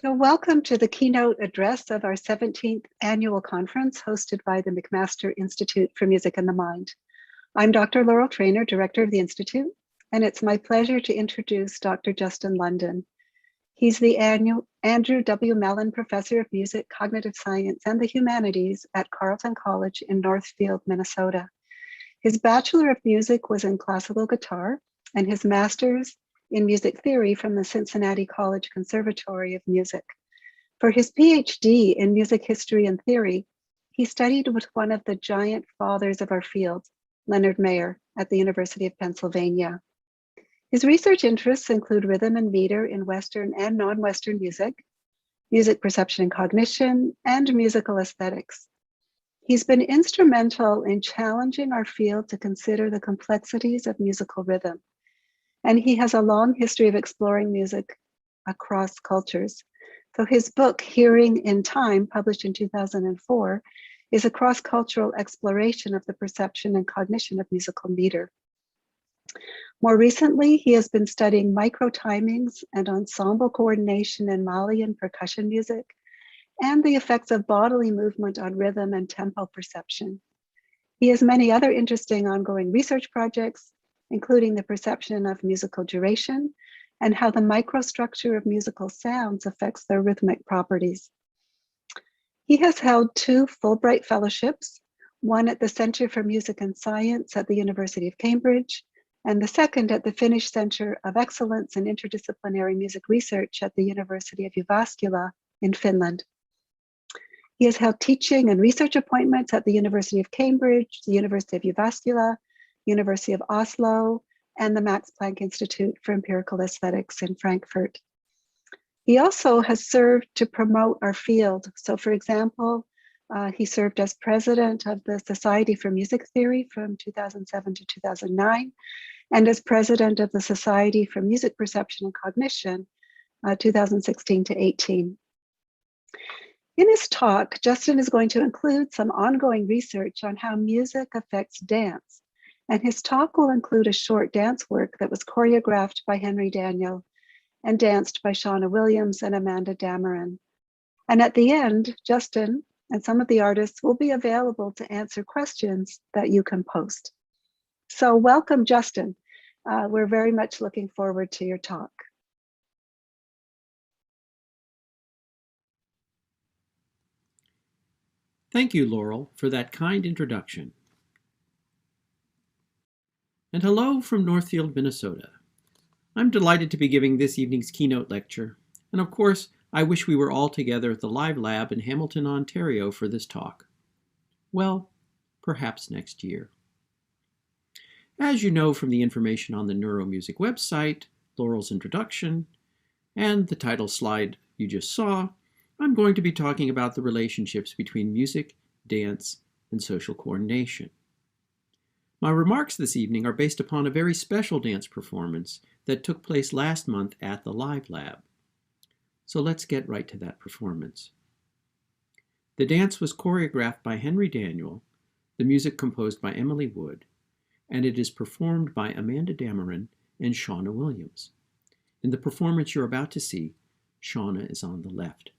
So welcome to the keynote address of our 17th annual conference hosted by the McMaster Institute for Music and the Mind. I'm Dr. Laurel Trainer, Director of the Institute, and it's my pleasure to introduce Dr. Justin London. He's the Andrew W. Mellon Professor of Music, Cognitive Science, and the Humanities at Carleton College in Northfield, Minnesota. His Bachelor of Music was in classical guitar, and his master's in music theory from the Cincinnati College Conservatory of Music. For his PhD in music history and theory, he studied with one of the giant fathers of our field, Leonard Mayer, at the University of Pennsylvania. His research interests include rhythm and meter in Western and non-Western music, music perception and cognition, and musical aesthetics. He's been instrumental in challenging our field to consider the complexities of musical rhythm. And he has a long history of exploring music across cultures. So his book, Hearing in Time, published in 2004, is a cross-cultural exploration of the perception and cognition of musical meter. More recently, he has been studying micro-timings and ensemble coordination in Malian percussion music, and the effects of bodily movement on rhythm and tempo perception. He has many other interesting ongoing research projects, including the perception of musical duration and how the microstructure of musical sounds affects their rhythmic properties. He has held 2 Fulbright fellowships, one at the Center for Music and Science at the University of Cambridge, and the second at the Finnish Center of Excellence in Interdisciplinary Music Research at the University of Jyväskylä in Finland. He has held teaching and research appointments at the University of Cambridge, the University of Jyväskylä, University of Oslo, and the Max Planck Institute for Empirical Aesthetics in Frankfurt. He also has served to promote our field. So for example, he served as president of the Society for Music Theory from 2007 to 2009, and as president of the Society for Music Perception and Cognition, 2016 to 18. In his talk, Justin is going to include some ongoing research on how music affects dance. And his talk will include a short dance work that was choreographed by Henry Daniel and danced by Seana Williams and Amanda Damaren. And at the end, Justin and some of the artists will be available to answer questions that you can post. So welcome, Justin. We're very much looking forward to your talk. Thank you, Laurel, for that kind introduction. And hello from Northfield, Minnesota. I'm delighted to be giving this evening's keynote lecture, and of course, I wish we were all together at the LIVELab in Hamilton, Ontario for this talk. Well, perhaps next year. As you know from the information on the Neuromusic website, Laurel's introduction, and the title slide you just saw, I'm going to be talking about the relationships between music, dance, and social coordination. My remarks this evening are based upon a very special dance performance that took place last month at the LIVELab. So let's get right to that performance. The dance was choreographed by Henry Daniel, the music composed by Emily Wood, and it is performed by Amanda Damaren and Seana Williams. In the performance you're about to see, Seana is on the left.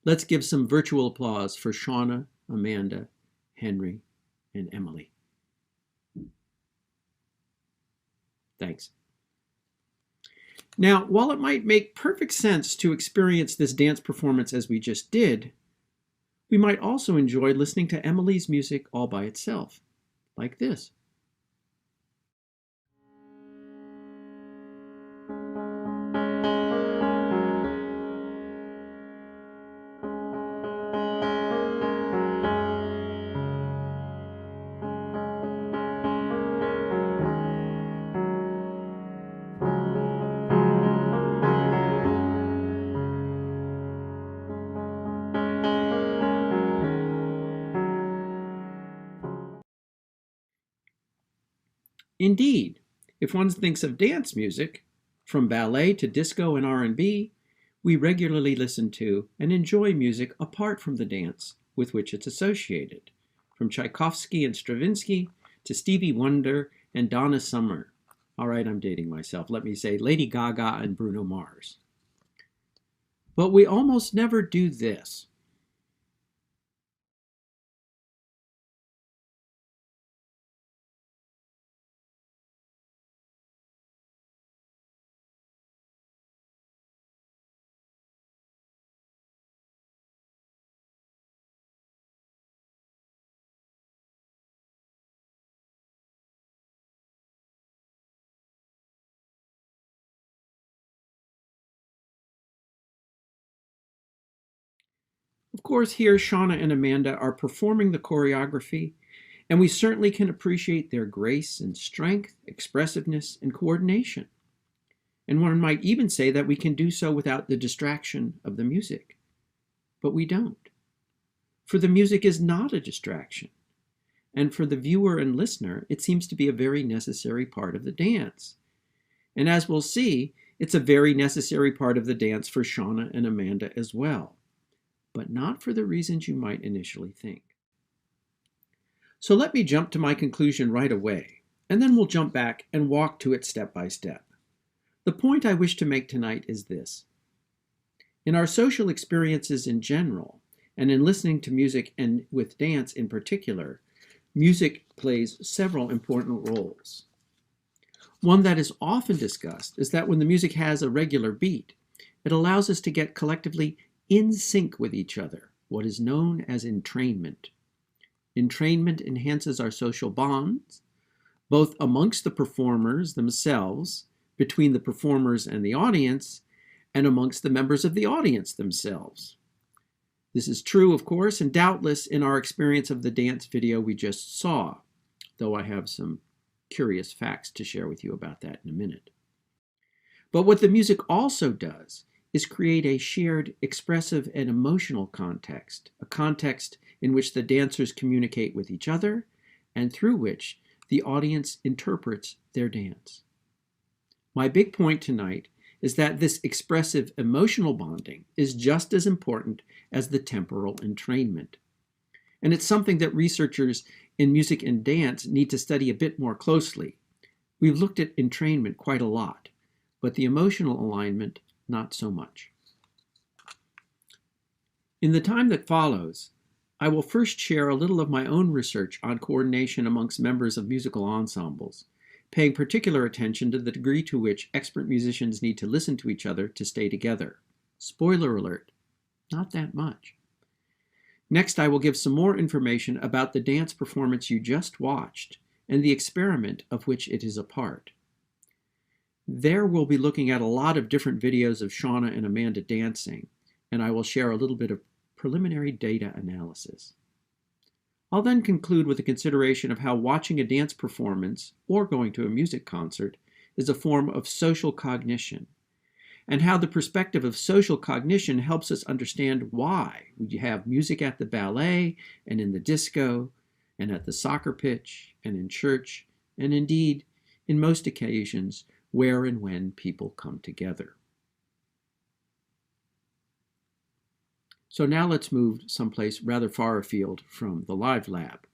Let's give some virtual applause for Seana, Amanda, Henry, and Emily. Thanks. Now, while it might make perfect sense to experience this dance performance as we just did, we might also enjoy listening to Emily's music all by itself, like this. Indeed, if one thinks of dance music, from ballet to disco and R&B, we regularly listen to and enjoy music apart from the dance with which it's associated, from Tchaikovsky and Stravinsky to Stevie Wonder and Donna Summer. All right, I'm dating myself. Let me say Lady Gaga and Bruno Mars. But we almost never do this. Of course, here Seana and Amanda are performing the choreography, and we certainly can appreciate their grace and strength, expressiveness, and coordination. And one might even say that we can do so without the distraction of the music. But we don't. For the music is not a distraction. And for the viewer and listener, it seems to be a very necessary part of the dance. And as we'll see, it's a very necessary part of the dance for Seana and Amanda as well, but not for the reasons you might initially think. So let me jump to my conclusion right away, and then we'll jump back and walk to it step by step. The point I wish to make tonight is this. In our social experiences in general, and in listening to music and with dance in particular, music plays several important roles. One that is often discussed is that when the music has a regular beat, it allows us to get collectively in sync with each other, what is known as entrainment. Entrainment enhances our social bonds, both amongst the performers themselves, between the performers and the audience, and amongst the members of the audience themselves. This is true, of course, and doubtless in our experience of the dance video we just saw, though I have some curious facts to share with you about that in a minute. But what the music also does is create a shared expressive and emotional context, a context in which the dancers communicate with each other and through which the audience interprets their dance. My big point tonight is that this expressive emotional bonding is just as important as the temporal entrainment. And it's something that researchers in music and dance need to study a bit more closely. We've looked at entrainment quite a lot, but the emotional alignment, not so much. In the time that follows, I will first share a little of my own research on coordination amongst members of musical ensembles, paying particular attention to the degree to which expert musicians need to listen to each other to stay together. Spoiler alert, not that much. Next, I will give some more information about the dance performance you just watched and the experiment of which it is a part. There we'll be looking at a lot of different videos of Seana and Amanda dancing, and I will share a little bit of preliminary data analysis. I'll then conclude with a consideration of how watching a dance performance or going to a music concert is a form of social cognition, and how the perspective of social cognition helps us understand why we have music at the ballet and in the disco and at the soccer pitch and in church, and indeed, in most occasions, where and when people come together. So now let's move someplace rather far afield from the live lab.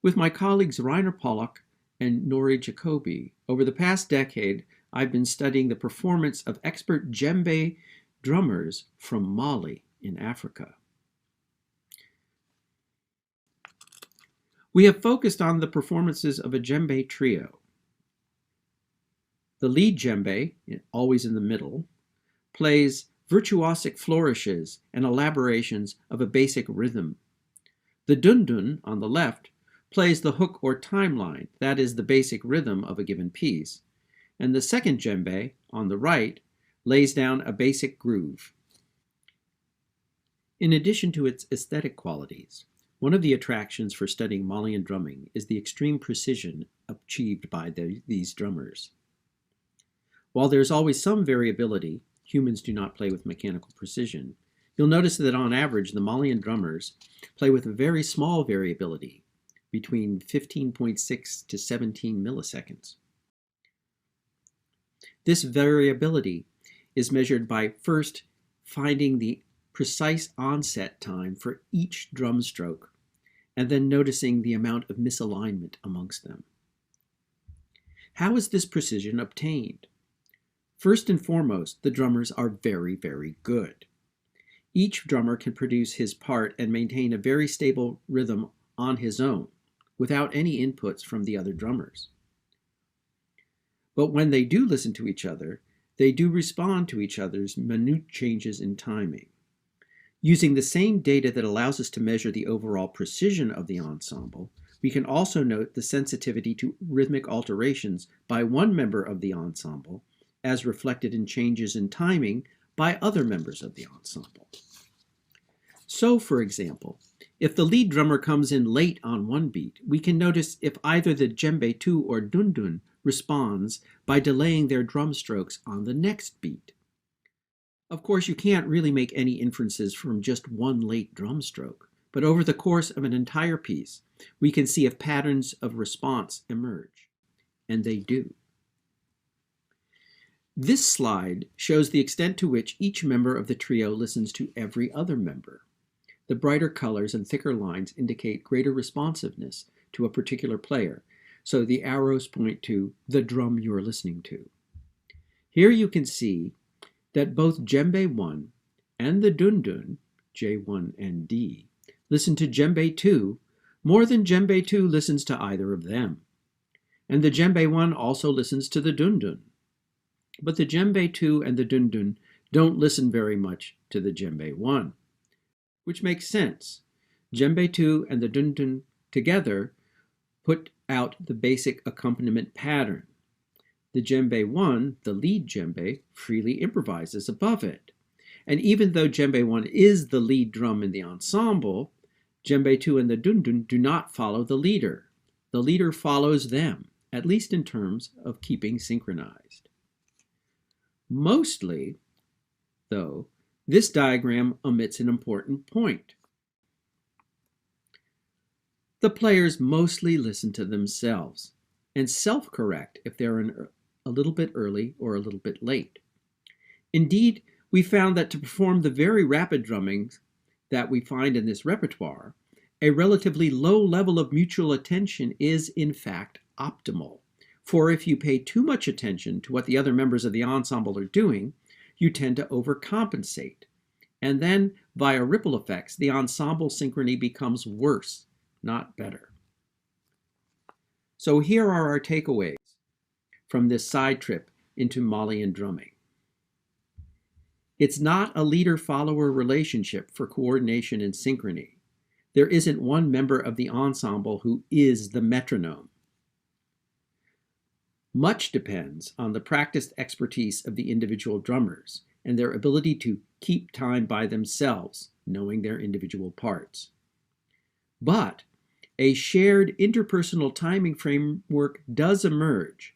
With my colleagues Rainer Pollack and Nori Jacobi, over the past decade, I've been studying the performance of expert djembe drummers from Mali in Africa. We have focused on the performances of a djembe trio. The lead djembe, always in the middle, plays virtuosic flourishes and elaborations of a basic rhythm. The dundun on the left plays the hook or timeline, that is the basic rhythm of a given piece, and the second djembe on the right lays down a basic groove. In addition to its aesthetic qualities, one of the attractions for studying Malian drumming is the extreme precision achieved by these drummers. While there's always some variability, humans do not play with mechanical precision. You'll notice that on average, the Malian drummers play with a very small variability, between 15.6 to 17 milliseconds. This variability is measured by first finding the precise onset time for each drum stroke, and then noticing the amount of misalignment amongst them. How is this precision obtained? First and foremost, the drummers are very, very good. Each drummer can produce his part and maintain a very stable rhythm on his own, without any inputs from the other drummers. But when they do listen to each other, they do respond to each other's minute changes in timing. Using the same data that allows us to measure the overall precision of the ensemble, we can also note the sensitivity to rhythmic alterations by one member of the ensemble, as reflected in changes in timing by other members of the ensemble. So, for example, if the lead drummer comes in late on one beat, we can notice if either the djembe 2 or dundun responds by delaying their drum strokes on the next beat. Of course, you can't really make any inferences from just one late drum stroke, but over the course of an entire piece, we can see if patterns of response emerge, and they do. This slide shows the extent to which each member of the trio listens to every other member. The brighter colors and thicker lines indicate greater responsiveness to a particular player, so the arrows point to the drum you're listening to. Here you can see that both djembe 1 and the dundun, J1 and D, listen to djembe 2 more than djembe 2 listens to either of them. And the djembe 1 also listens to the dundun. But the djembe 2 and the dundun don't listen very much to the djembe 1, which makes sense. Djembe 2 and the dundun together put out the basic accompaniment pattern. The djembe 1, the lead djembe, freely improvises above it. And even though djembe 1 is the lead drum in the ensemble, djembe 2 and the dundun do not follow the leader. The leader follows them, at least in terms of keeping synchronized. Mostly, though, this diagram omits an important point. The players mostly listen to themselves and self-correct if they're a little bit early or a little bit late. Indeed, we found that to perform the very rapid drummings that we find in this repertoire, a relatively low level of mutual attention is in fact optimal. For if you pay too much attention to what the other members of the ensemble are doing, you tend to overcompensate. And then, via ripple effects, the ensemble synchrony becomes worse, not better. So here are our takeaways from this side trip into Malian drumming. It's not a leader-follower relationship for coordination and synchrony. There isn't one member of the ensemble who is the metronome. Much depends on the practiced expertise of the individual drummers and their ability to keep time by themselves, knowing their individual parts. But a shared interpersonal timing framework does emerge.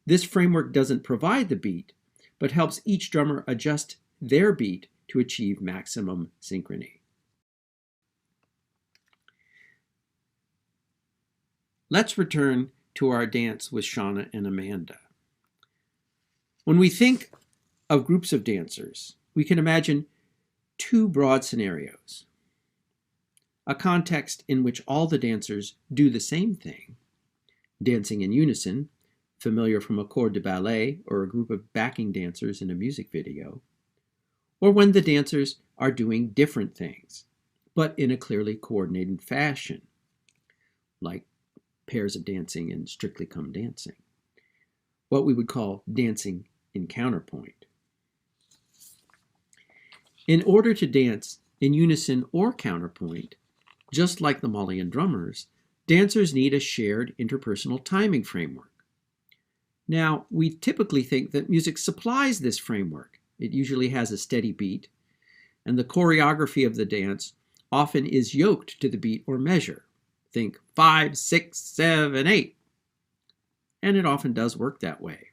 This framework doesn't provide the beat, but helps each drummer adjust their beat to achieve maximum synchrony. Let's return to our dance with Seana and Amanda. When we think of groups of dancers, we can imagine two broad scenarios. A context in which all the dancers do the same thing, dancing in unison, familiar from a corps de ballet or a group of backing dancers in a music video, or when the dancers are doing different things, but in a clearly coordinated fashion, like pairs of dancing in Strictly Come Dancing, what we would call dancing in counterpoint. In order to dance in unison or counterpoint, just like the Malian drummers, dancers need a shared interpersonal timing framework. Now, we typically think that music supplies this framework. It usually has a steady beat, and the choreography of the dance often is yoked to the beat or measure. Think 5, 6, 7, 8. And it often does work that way.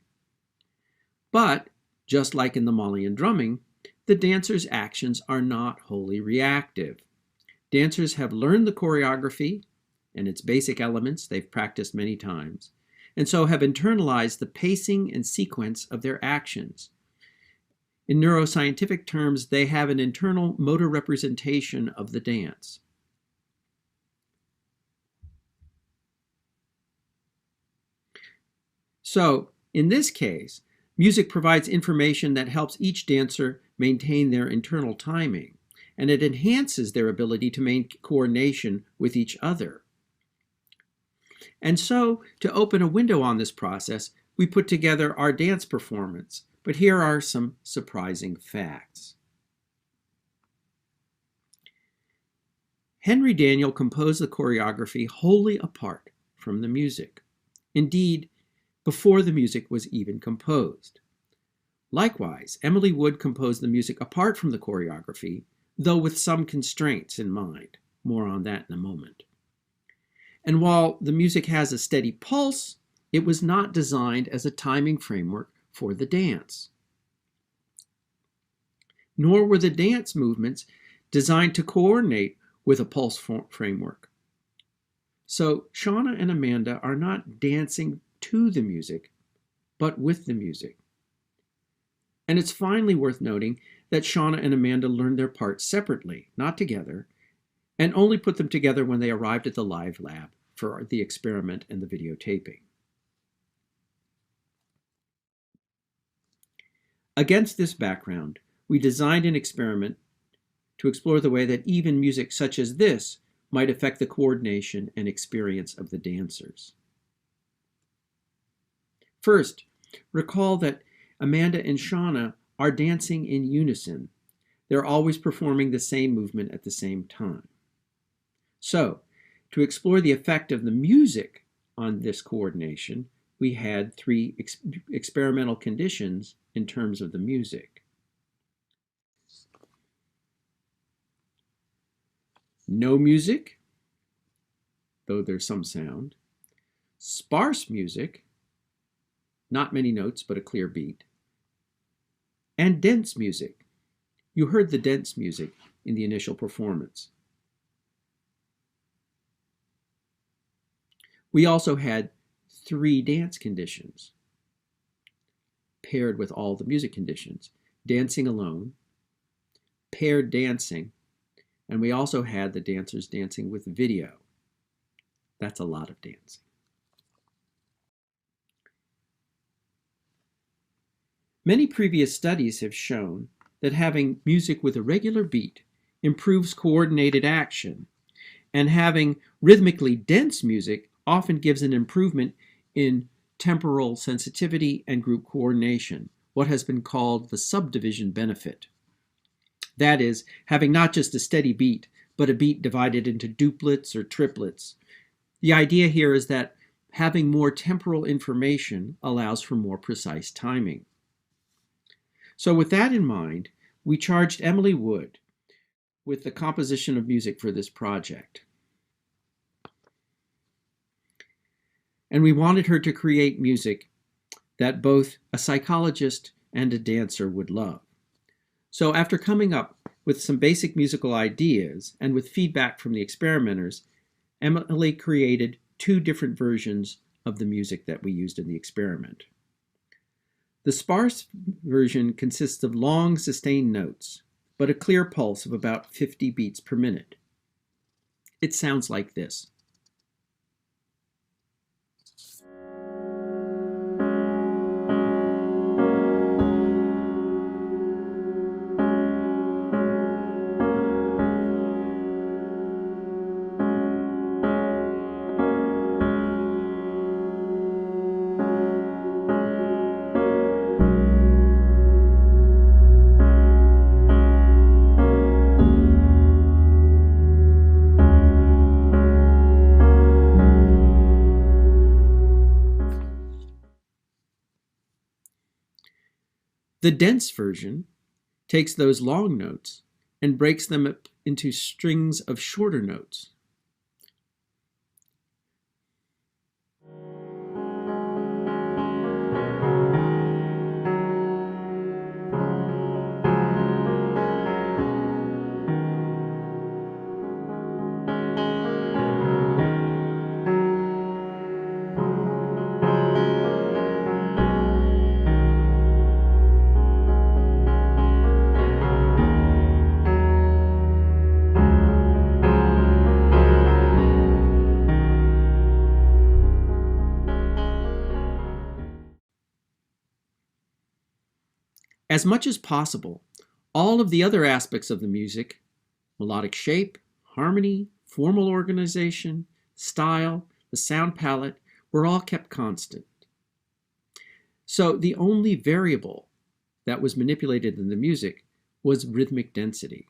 But, just like in the Malian drumming, the dancers' actions are not wholly reactive. Dancers have learned the choreography and its basic elements they've practiced many times, and so have internalized the pacing and sequence of their actions. In neuroscientific terms, they have an internal motor representation of the dance. So, in this case, music provides information that helps each dancer maintain their internal timing, and it enhances their ability to maintain coordination with each other. And so, to open a window on this process, we put together our dance performance. But here are some surprising facts. Henry Daniel composed the choreography wholly apart from the music. Indeed, before the music was even composed. Likewise, Emily Wood composed the music apart from the choreography, though with some constraints in mind. More on that in a moment. And while the music has a steady pulse, it was not designed as a timing framework for the dance. Nor were the dance movements designed to coordinate with a pulse framework. So Seana and Amanda are not dancing to the music, but with the music. And it's finally worth noting that Seana and Amanda learned their parts separately, not together, and only put them together when they arrived at the live lab for the experiment and the videotaping. Against this background, we designed an experiment to explore the way that even music such as this might affect the coordination and experience of the dancers. First, recall that Amanda and Seana are dancing in unison. They're always performing the same movement at the same time. So, to explore the effect of the music on this coordination, we had three experimental conditions in terms of the music. No music, though there's some sound. Sparse music, not many notes but a clear beat. And dense music. You heard the dense music in the initial performance. We also had 3 dance conditions paired with all the music conditions. Dancing alone, paired dancing, and we also had the dancers dancing with video. That's a lot of dancing. Many previous studies have shown that having music with a regular beat improves coordinated action, and having rhythmically dense music often gives an improvement in temporal sensitivity and group coordination, what has been called the subdivision benefit. That is, having not just a steady beat, but a beat divided into duplets or triplets. The idea here is that having more temporal information allows for more precise timing. So with that in mind, we charged Emily Wood with the composition of music for this project. And we wanted her to create music that both a psychologist and a dancer would love. So after coming up with some basic musical ideas and with feedback from the experimenters, Emily created 2 different versions of the music that we used in the experiment. The sparse version consists of long sustained notes, but a clear pulse of about 50 beats per minute. It sounds like this. The dense version takes those long notes and breaks them up into strings of shorter notes. As much as possible, all of the other aspects of the music, melodic shape, harmony, formal organization, style, the sound palette, were all kept constant. So the only variable that was manipulated in the music was rhythmic density.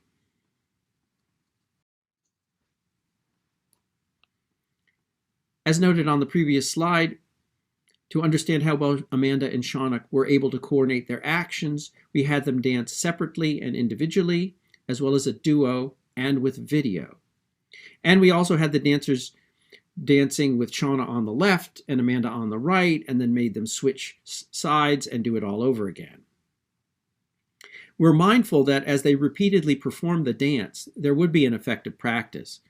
As noted on the previous slide, to understand how well Amanda and Seana were able to coordinate their actions, we had them dance separately and individually, as well as a duo and with video. And we also had the dancers dancing with Seana on the left and Amanda on the right, and then made them switch sides and do it all over again. We're mindful that as they repeatedly performed the dance, there would be an effective practice.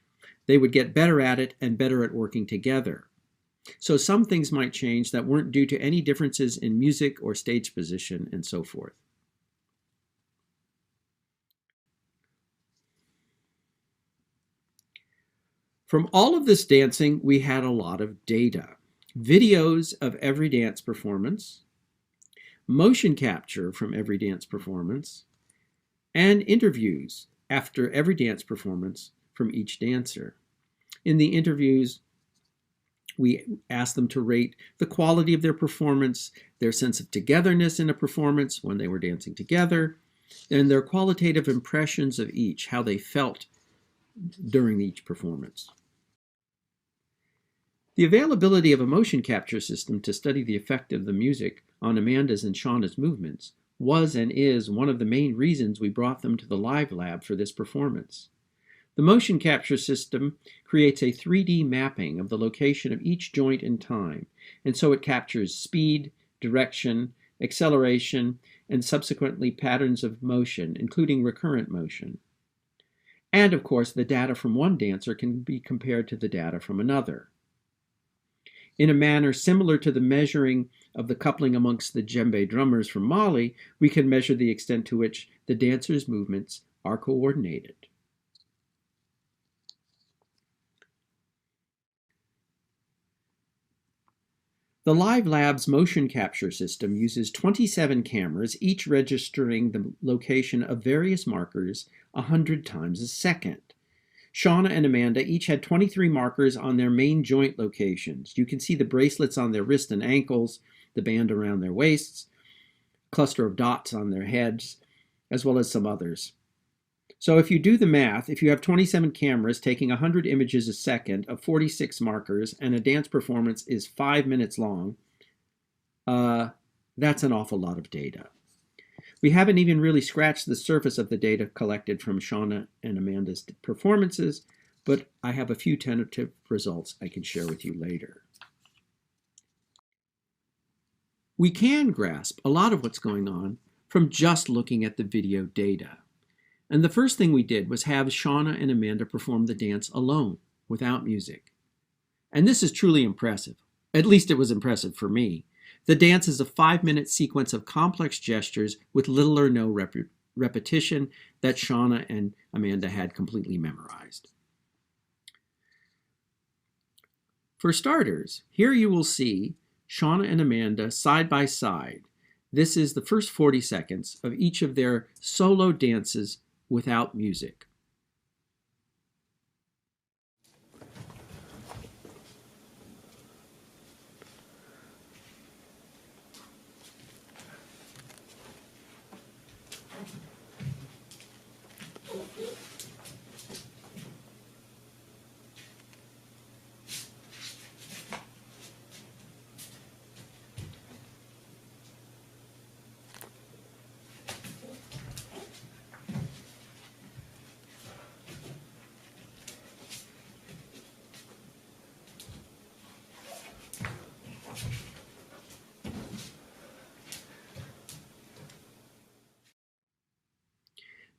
They would get better at it and better at working together. So some things might change that weren't due to any differences in music or stage position and so forth. From all of this dancing, we had a lot of data. Videos of every dance performance, motion capture from every dance performance, and interviews after every dance performance from each dancer. In the interviews, we asked them to rate the quality of their performance, their sense of togetherness in a performance when they were dancing together, and their qualitative impressions of each, how they felt during each performance. The availability of a motion capture system to study the effect of the music on Amanda's and Seana's movements was and is one of the main reasons we brought them to the live lab for this performance. The motion capture system creates a 3D mapping of the location of each joint in time, and so it captures speed, direction, acceleration, and subsequently patterns of motion, including recurrent motion. And of course, the data from one dancer can be compared to the data from another. In a manner similar to the measuring of the coupling amongst the djembe drummers from Mali, we can measure the extent to which the dancers' movements are coordinated. The Live Lab's motion capture system uses 27 cameras, each registering the location of various markers 100 times a second. Seana and Amanda each had 23 markers on their main joint locations. You can see the bracelets on their wrists and ankles, the band around their waists, a cluster of dots on their heads, as well as some others. So if you do the math, if you have 27 cameras taking 100 images a second of 46 markers and a dance performance is 5 minutes long, that's an awful lot of data. We haven't even really scratched the surface of the data collected from Seana and Amanda's performances, but I have a few tentative results I can share with you later. We can grasp a lot of what's going on from just looking at the video data. And the first thing we did was have Seana and Amanda perform the dance alone, without music. And this is truly impressive. At least it was impressive for me. The dance is a 5-minute sequence of complex gestures with little or no repetition that Seana and Amanda had completely memorized. For starters, here you will see Seana and Amanda side by side. This is the first 40 seconds of each of their solo dances without music.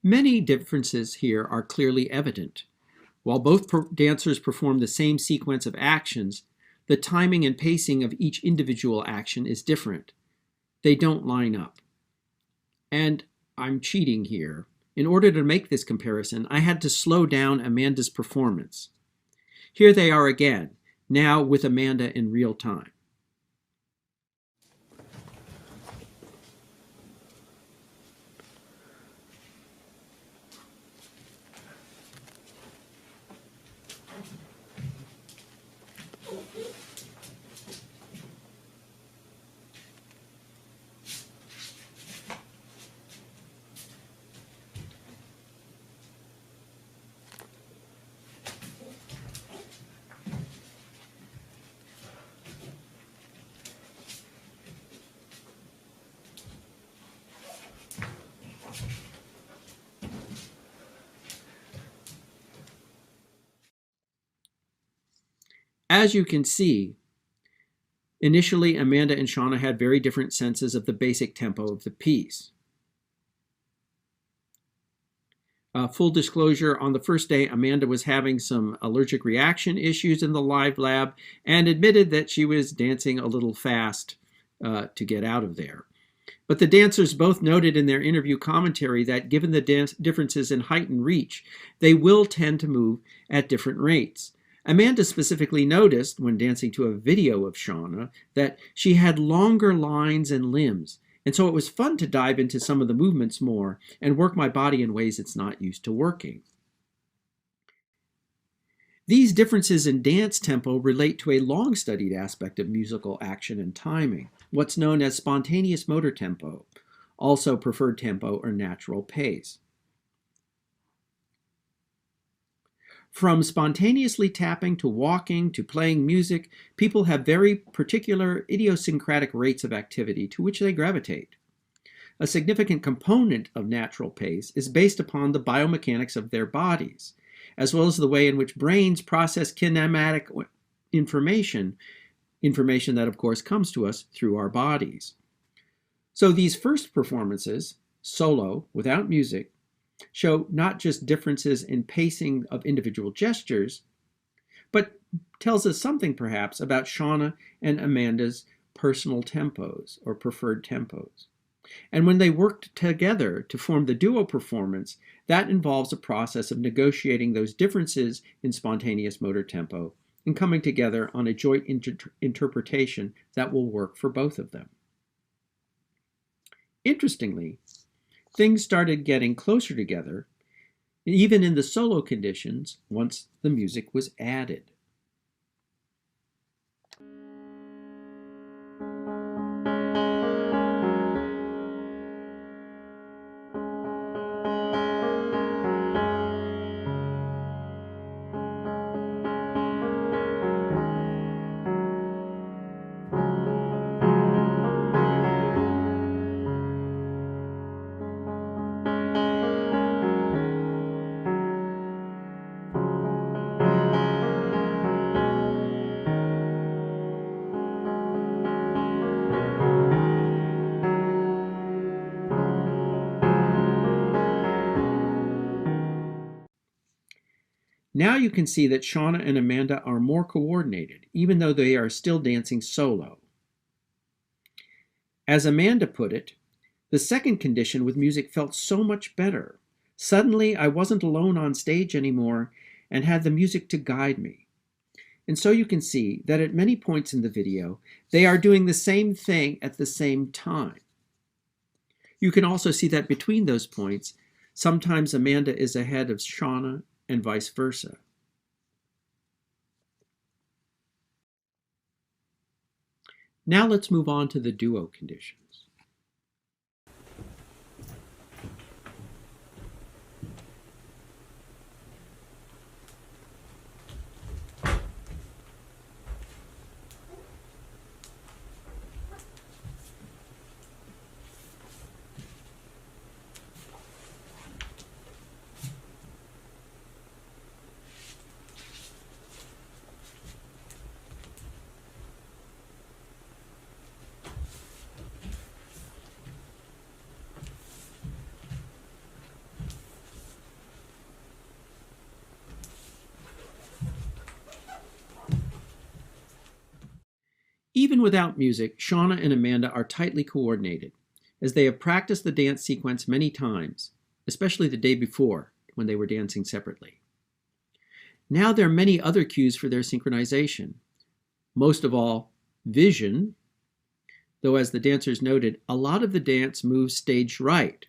Many differences here are clearly evident. While both dancers perform the same sequence of actions, the timing and pacing of each individual action is different. They don't line up. And I'm cheating here. In order to make this comparison, I had to slow down Amanda's performance. Here they are again, now with Amanda in real time. As you can see, initially Amanda and Seana had very different senses of the basic tempo of the piece. Full disclosure, on the first day, Amanda was having some allergic reaction issues in the live lab and admitted that she was dancing a little fast to get out of there. But the dancers both noted in their interview commentary that given the differences in height and reach, they will tend to move at different rates. Amanda specifically noticed, when dancing to a video of Seana, that she had longer lines and limbs, and so it was fun to dive into some of the movements more and work my body in ways it's not used to working. These differences in dance tempo relate to a long-studied aspect of musical action and timing, what's known as spontaneous motor tempo, also preferred tempo or natural pace. From spontaneously tapping to walking to playing music, people have very particular idiosyncratic rates of activity to which they gravitate. A significant component of natural pace is based upon the biomechanics of their bodies, as well as the way in which brains process kinematic information that of course comes to us through our bodies. So these first performances, solo, without music, show not just differences in pacing of individual gestures, but tells us something perhaps about Seana and Amanda's personal tempos or preferred tempos. And when they worked together to form the duo performance, that involves a process of negotiating those differences in spontaneous motor tempo and coming together on a joint interpretation that will work for both of them. Interestingly, things started getting closer together, even in the solo conditions, once the music was added. Now you can see that Seana and Amanda are more coordinated, even though they are still dancing solo. As Amanda put it, the second condition with music felt so much better. Suddenly, I wasn't alone on stage anymore and had the music to guide me. And so you can see that at many points in the video, they are doing the same thing at the same time. You can also see that between those points, sometimes Amanda is ahead of Seana and vice versa. Now let's move on to the duo conditions. Even without music, Seana and Amanda are tightly coordinated, as they have practiced the dance sequence many times, especially the day before when they were dancing separately. Now there are many other cues for their synchronization. Most of all, vision, though as the dancers noted, a lot of the dance moves stage right,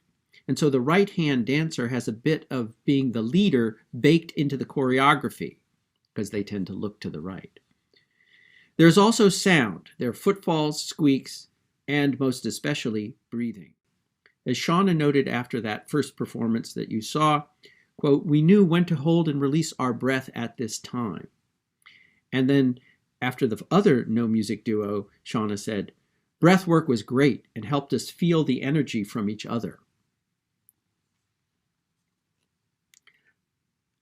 and so the right-hand dancer has a bit of being the leader baked into the choreography, because they tend to look to the right. There's also sound. There are footfalls, squeaks, and most especially, breathing. As Seana noted after that first performance that you saw, quote, "We knew when to hold and release our breath at this time." And then after the other no music duo, Seana said, "Breath work was great and helped us feel the energy from each other."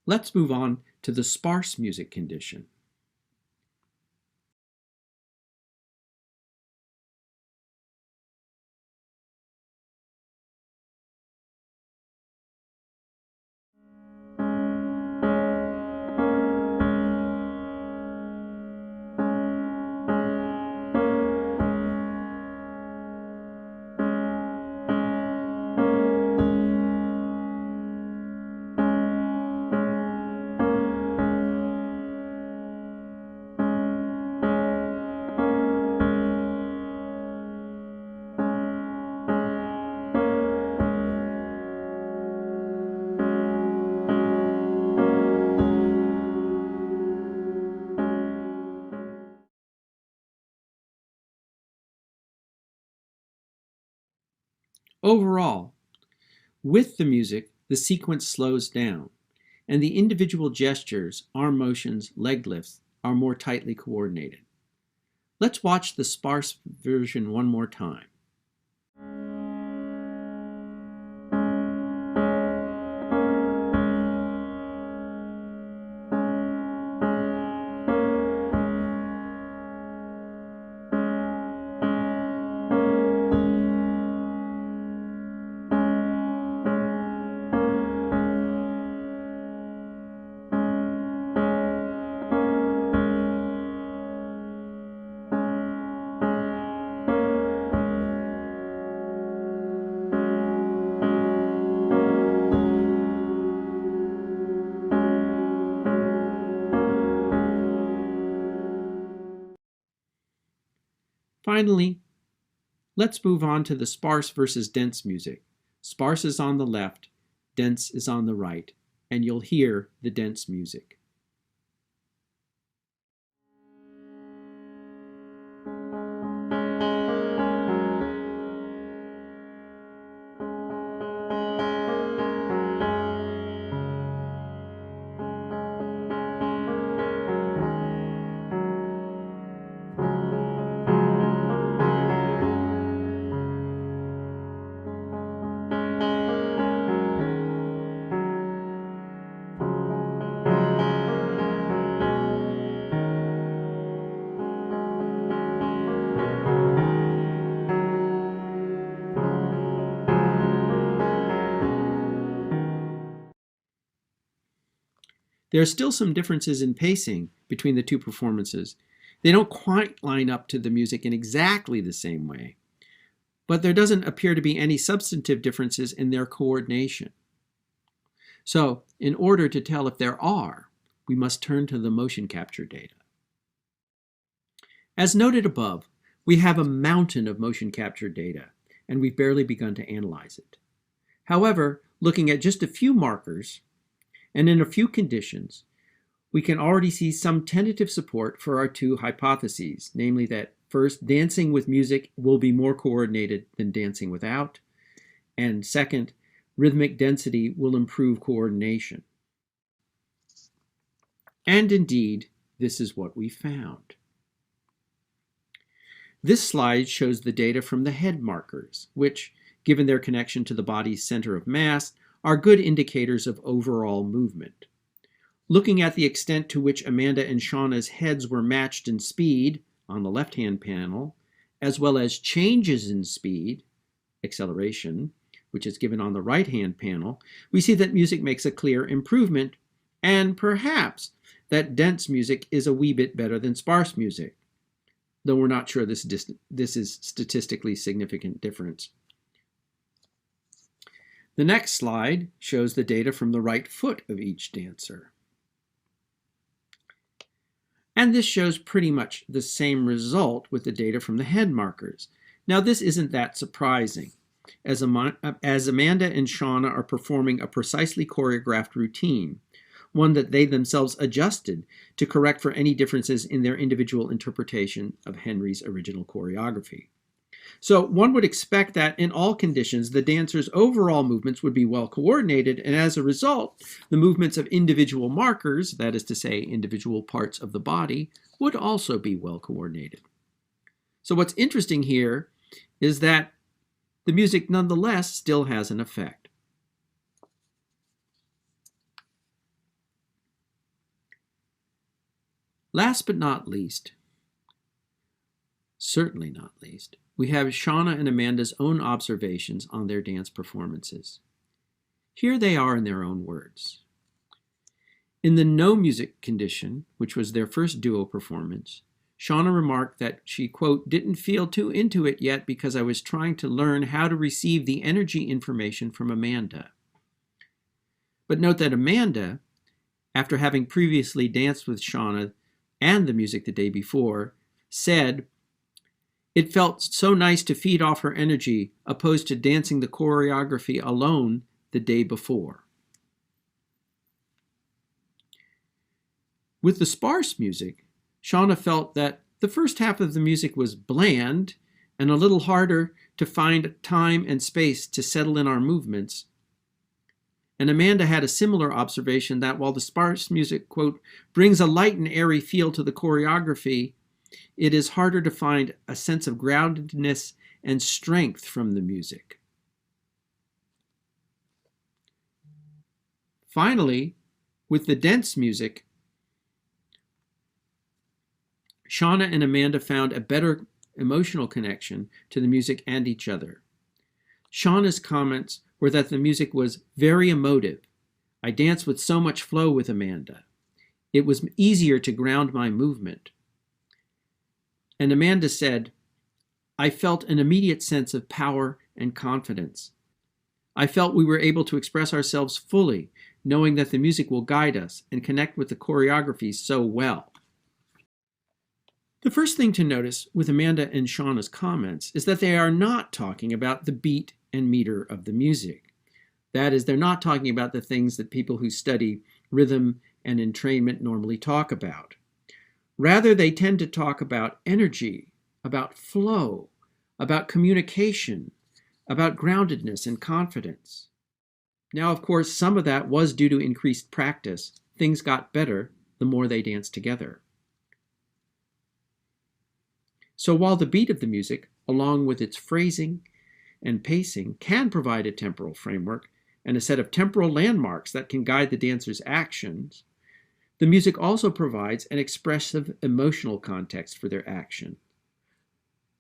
Let's move on to the sparse music condition. Overall, with the music, the sequence slows down, and the individual gestures, arm motions, leg lifts, are more tightly coordinated. Let's watch the sparse version one more time. Finally, let's move on to the sparse versus dense music. Sparse is on the left, dense is on the right, and you'll hear the dense music. There are still some differences in pacing between the two performances. They don't quite line up to the music in exactly the same way, but there doesn't appear to be any substantive differences in their coordination. So, in order to tell if there are, we must turn to the motion capture data. As noted above, we have a mountain of motion capture data, and we've barely begun to analyze it. However, looking at just a few markers, and in a few conditions, we can already see some tentative support for our two hypotheses, namely that first, dancing with music will be more coordinated than dancing without, and second, rhythmic density will improve coordination. And indeed, this is what we found. This slide shows the data from the head markers, which, given their connection to the body's center of mass, are good indicators of overall movement. Looking at the extent to which Amanda and Seana's heads were matched in speed on the left-hand panel, as well as changes in speed, acceleration, which is given on the right-hand panel, we see that music makes a clear improvement, and perhaps that dense music is a wee bit better than sparse music. though we're not sure this is statistically significant difference. The next slide shows the data from the right foot of each dancer. And this shows pretty much the same result with the data from the head markers. Now, this isn't that surprising, as Amanda and Seana are performing a precisely choreographed routine, one that they themselves adjusted to correct for any differences in their individual interpretation of Henry's original choreography. So one would expect that in all conditions, the dancers' overall movements would be well coordinated, and as a result, the movements of individual markers, that is to say, individual parts of the body, would also be well coordinated. So what's interesting here is that the music nonetheless still has an effect. Last but not least, certainly not least, we have Seana and Amanda's own observations on their dance performances. Here they are in their own words. In the no music condition, which was their first duo performance, Seana remarked that she, quote, didn't feel too into it yet because I was trying to learn how to receive the energy information from Amanda. But note that Amanda, after having previously danced with Seana and the music the day before, said, it felt so nice to feed off her energy opposed to dancing the choreography alone the day before. With the sparse music, Seana felt that the first half of the music was bland and a little harder to find time and space to settle in our movements. And Amanda had a similar observation that while the sparse music, quote, brings a light and airy feel to the choreography, it is harder to find a sense of groundedness and strength from the music. Finally, with the dense music, Seana and Amanda found a better emotional connection to the music and each other. Seana's comments were that the music was very emotive. I danced with so much flow with Amanda. It was easier to ground my movement. And Amanda said, I felt an immediate sense of power and confidence. I felt we were able to express ourselves fully, knowing that the music will guide us and connect with the choreography so well. The first thing to notice with Amanda and Seana's comments is that they are not talking about the beat and meter of the music. That is, they're not talking about the things that people who study rhythm and entrainment normally talk about. Rather, they tend to talk about energy, about flow, about communication, about groundedness and confidence. Now, of course, some of that was due to increased practice. Things got better the more they danced together. So while the beat of the music, along with its phrasing and pacing, can provide a temporal framework and a set of temporal landmarks that can guide the dancer's actions, the music also provides an expressive emotional context for their action.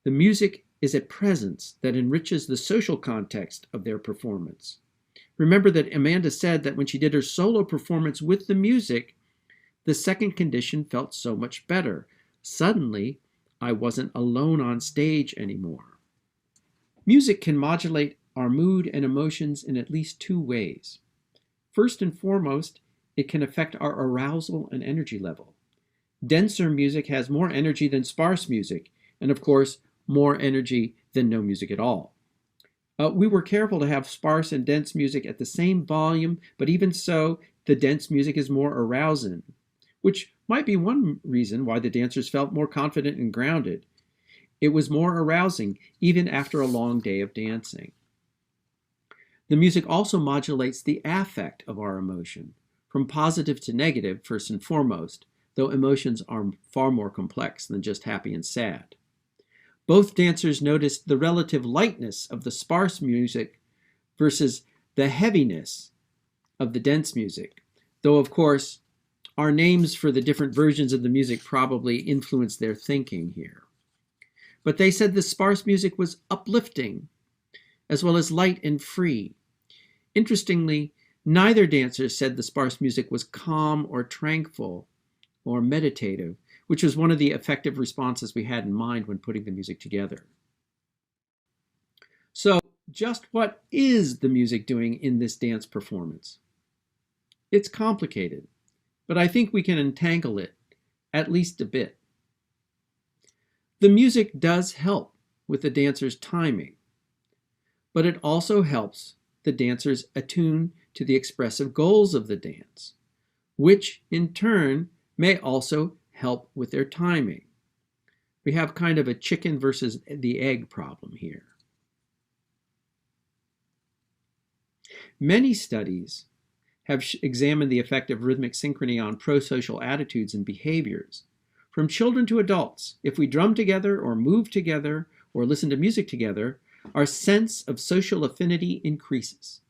The music is a presence that enriches the social context of their performance. Remember that Amanda said that when she did her solo performance with the music, the second condition felt so much better. Suddenly, I wasn't alone on stage anymore. Music can modulate our mood and emotions in at least two ways. First and foremost, it can affect our arousal and energy level. Denser music has more energy than sparse music, and of course, more energy than no music at all. We were careful to have sparse and dense music at the same volume, but even so, the dense music is more arousing, which might be one reason why the dancers felt more confident and grounded. It was more arousing, even after a long day of dancing. The music also modulates the affect of our emotion, from positive to negative, first and foremost, though emotions are far more complex than just happy and sad. Both dancers noticed the relative lightness of the sparse music versus the heaviness of the dense music, though of course, our names for the different versions of the music probably influenced their thinking here. But they said the sparse music was uplifting, as well as light and free. Interestingly, neither dancer said the sparse music was calm or tranquil or meditative, which was one of the effective responses we had in mind when putting the music together. So, just what is the music doing in this dance performance? It's complicated, but I think we can untangle it at least a bit. The music does help with the dancer's timing, but it also helps the dancers attune to the expressive goals of the dance, which in turn may also help with their timing. We have kind of a chicken versus the egg problem here. Many studies have examined the effect of rhythmic synchrony on prosocial attitudes and behaviors. From children to adults, if we drum together or move together or listen to music together, our sense of social affinity increases.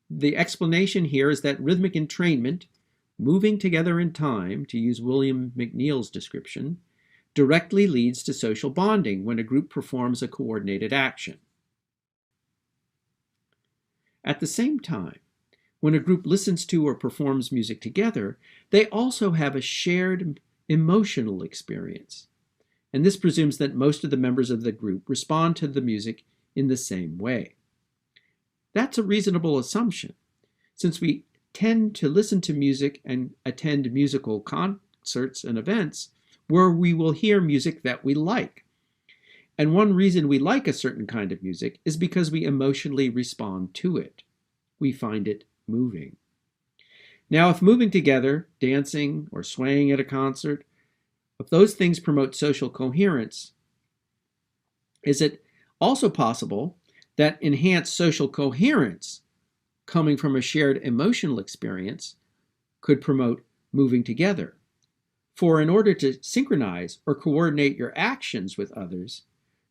The explanation here is that rhythmic entrainment, moving together in time, to use William McNeil's description, directly leads to social bonding when a group performs a coordinated action. At the same time, when a group listens to or performs music together, they also have a shared emotional experience. And this presumes that most of the members of the group respond to the music in the same way. That's a reasonable assumption, since we tend to listen to music and attend musical concerts and events where we will hear music that we like. And one reason we like a certain kind of music is because we emotionally respond to it. We find it moving. Now, if moving together, dancing, or swaying at a concert, if those things promote social coherence, is it also possible that enhanced social coherence coming from a shared emotional experience could promote moving together? For in order to synchronize or coordinate your actions with others,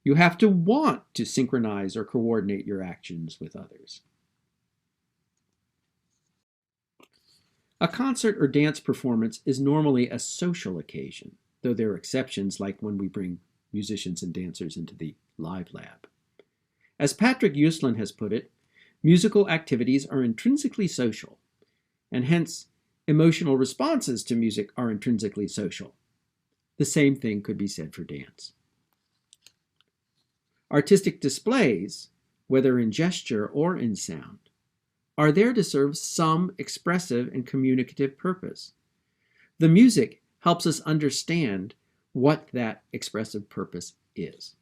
you have to want to synchronize or coordinate your actions with others. A concert or dance performance is normally a social occasion, though there are exceptions like when we bring musicians and dancers into the live lab. As Patrick Uslan has put it, musical activities are intrinsically social, and hence emotional responses to music are intrinsically social. The same thing could be said for dance. Artistic displays, whether in gesture or in sound, are there to serve some expressive and communicative purpose. The music helps us understand what that expressive purpose is.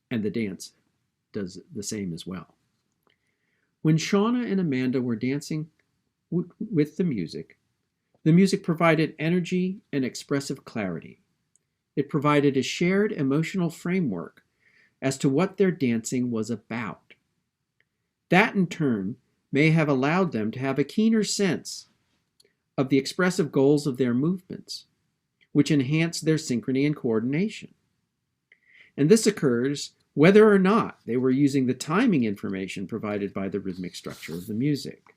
And the dance does the same as well. When Seana and Amanda were dancing with the music provided energy and expressive clarity. It provided a shared emotional framework as to what their dancing was about. That in turn may have allowed them to have a keener sense of the expressive goals of their movements, which enhance their synchrony and coordination. And this occurs whether or not they were using the timing information provided by the rhythmic structure of the music.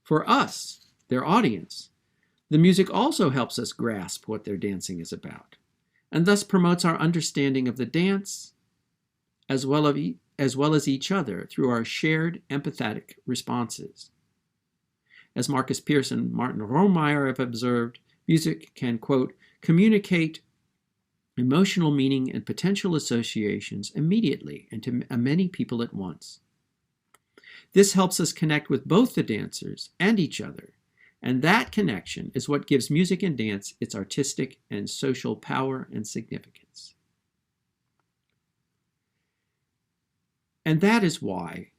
For us, their audience, the music also helps us grasp what their dancing is about, and thus promotes our understanding of the dance as well as each other through our shared empathetic responses. As Marcus Pearce and Martin Rohrmeyer have observed, music can, quote, communicate emotional meaning and potential associations immediately and to many people at once. This helps us connect with both the dancers and each other, and that connection is what gives music and dance its artistic and social power and significance. And that is why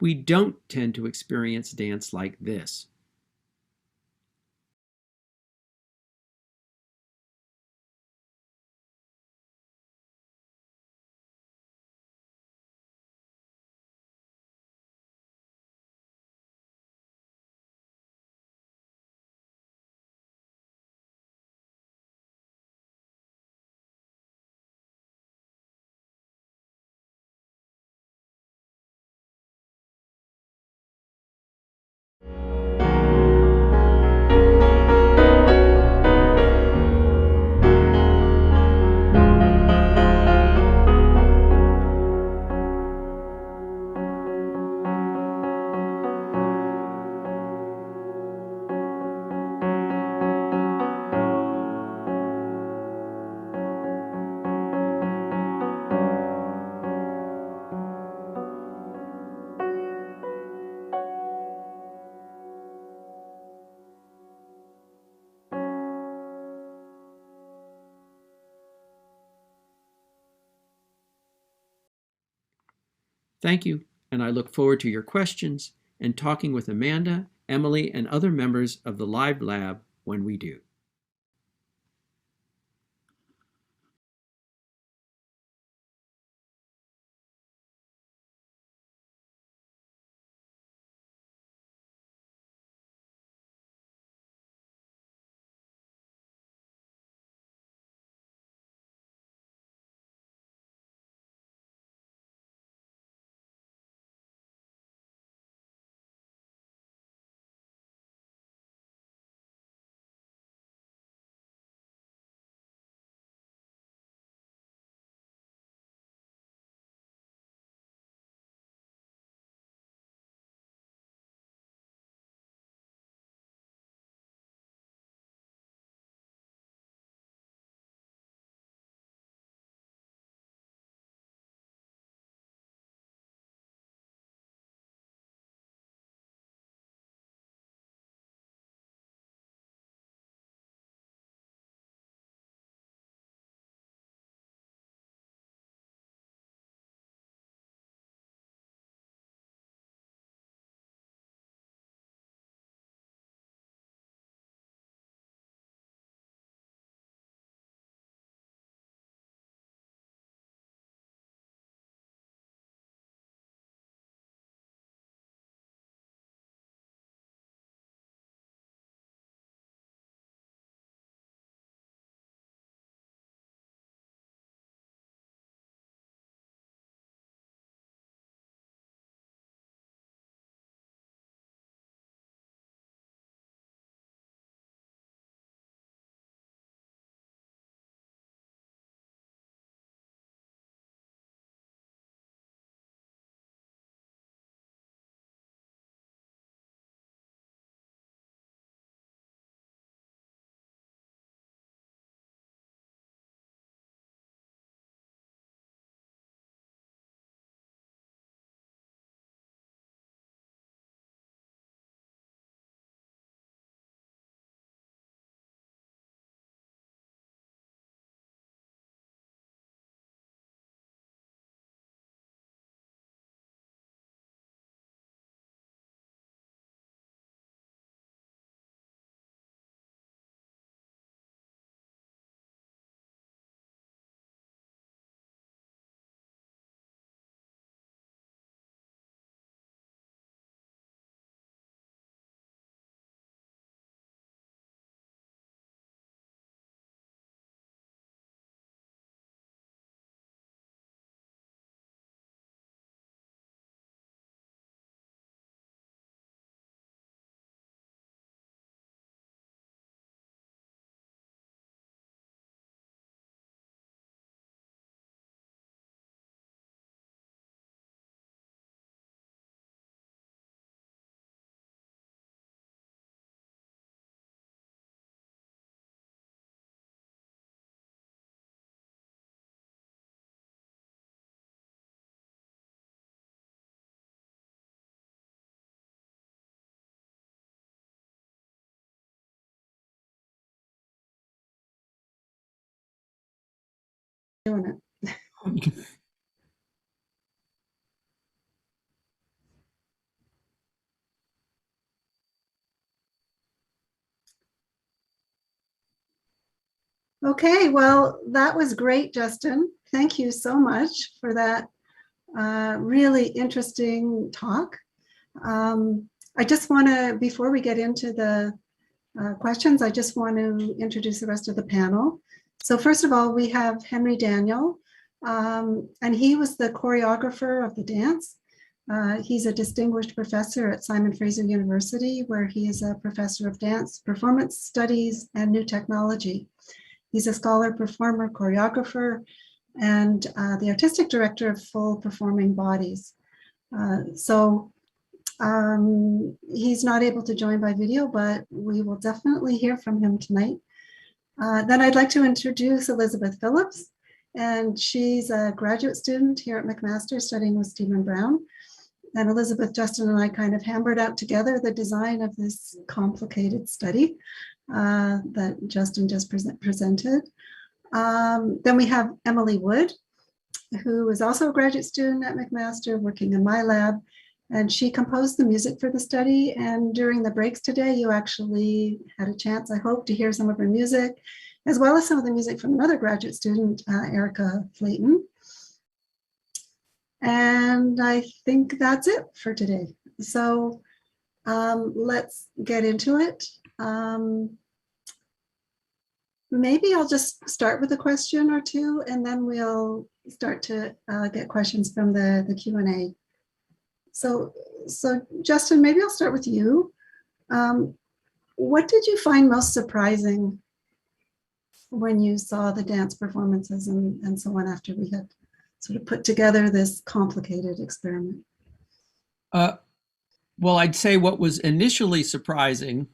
we don't tend to experience dance like this. Thank you, and I look forward to your questions and talking with Amanda, Emily, and other members of the Live Lab when we do. Doing it. Okay, well, that was great, Justin. Thank you so much for that really interesting talk. I just want to, before we get into the questions, I just want to introduce the rest of the panel. So first of all, we have Henry Daniel, and he was the choreographer of the dance. He's a distinguished professor at Simon Fraser University, where he is a professor of dance, performance studies, and new technology. He's a scholar, performer, choreographer, and the artistic director of Full Performing Bodies. He's not able to join by video, but we will definitely hear from him tonight. Then I'd like to introduce Elizabeth Phillips, and she's a graduate student here at McMaster studying with Stephen Brown. And Elizabeth, Justin, and I kind of hammered out together the design of this complicated study that Justin just presented. Then we have Emily Wood, who is also a graduate student at McMaster working in my lab. And she composed the music for the study. And during the breaks today, you actually had a chance, I hope, to hear some of her music, as well as some of the music from another graduate student, Erica Flayton. And I think that's it for today. So let's get into it. Maybe I'll just start with a question or two, and then we'll start to get questions from the Q&A. So Justin, maybe I'll start with you. What did you find most surprising when you saw the dance performances and so on after we had sort of put together this complicated experiment? Well, I'd say what was initially surprising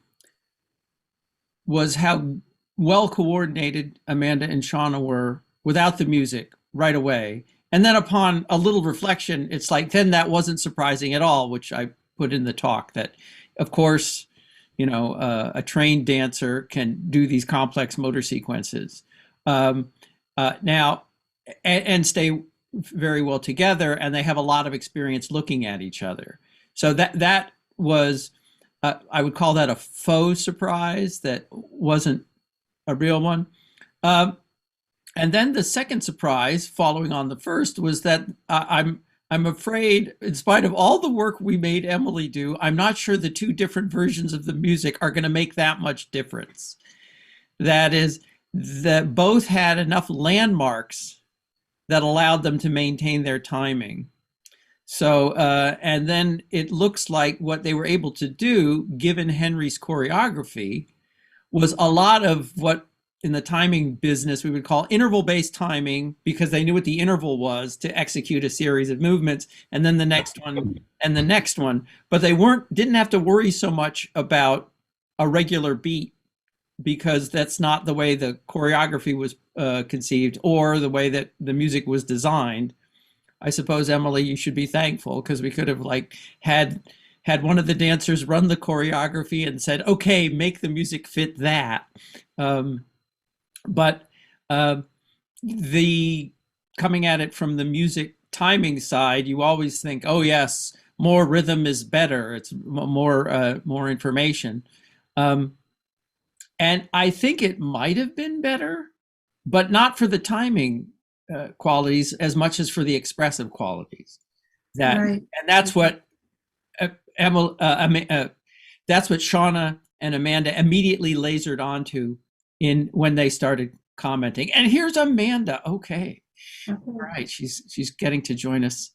was how well coordinated Amanda and Seana were without the music right away. And then upon a little reflection, it's like, then that wasn't surprising at all, which I put in the talk, that of course, you know, a trained dancer can do these complex motor sequences now and stay very well together, and they have a lot of experience looking at each other. So that was, I would call that a faux surprise that wasn't a real one. And then the second surprise, following on the first, was that I'm afraid, in spite of all the work we made Emily do, I'm not sure the two different versions of the music are going to make that much difference. That is, that both had enough landmarks that allowed them to maintain their timing. So, and then it looks like what they were able to do, given Henry's choreography, was a lot of what in the timing business we would call interval-based timing, because they knew what the interval was to execute a series of movements, and then the next one and the next one. But they didn't have to worry so much about a regular beat, because that's not the way the choreography was conceived or the way that the music was designed. I suppose, Emily, you should be thankful, because we could have had one of the dancers run the choreography and said, okay, make the music fit that. But the coming at it from the music timing side, you always think, oh yes, more rhythm is better. It's more information. And I think it might have been better, but not for the timing qualities as much as for the expressive qualities. And that's what that's what Seana and Amanda immediately lasered onto when they started commenting. And here's Amanda. Okay. All right. She's getting to join us.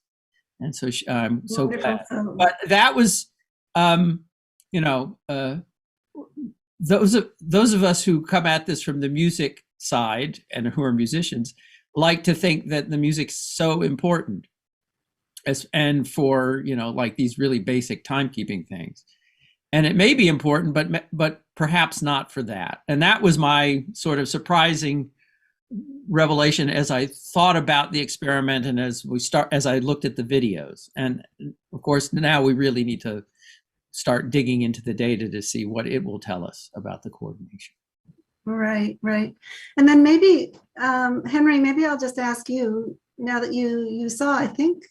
And so I'm so glad. But that was, you know, those of us who come at this from the music side and who are musicians like to think that the music's so important and for, you know, like these really basic timekeeping things. And it may be important, but perhaps not for that. And that was my sort of surprising revelation as I thought about the experiment and as I looked at the videos. And of course, now we really need to start digging into the data to see what it will tell us about the coordination. Right. And then maybe, Henry, maybe I'll just ask you, now that you saw, I think,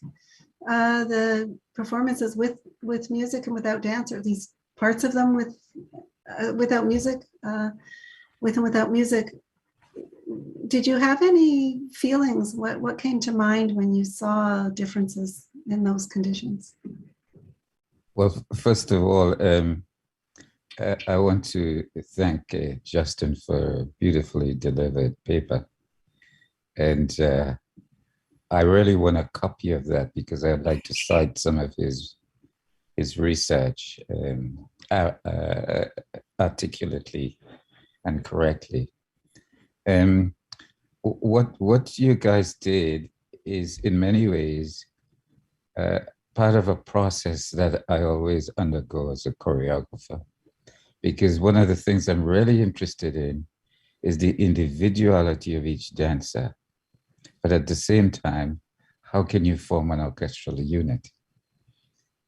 the performances with music and without dance, or at least parts of them without music, with and without music. Did you have any feelings? What came to mind when you saw differences in those conditions? Well, first of all, I want to thank Justin for a beautifully delivered paper. And I really want a copy of that, because I'd like to cite some of his research articulately and correctly. What you guys did is in many ways part of a process that I always undergo as a choreographer, because one of the things I'm really interested in is the individuality of each dancer, but at the same time, how can you form an orchestral unit?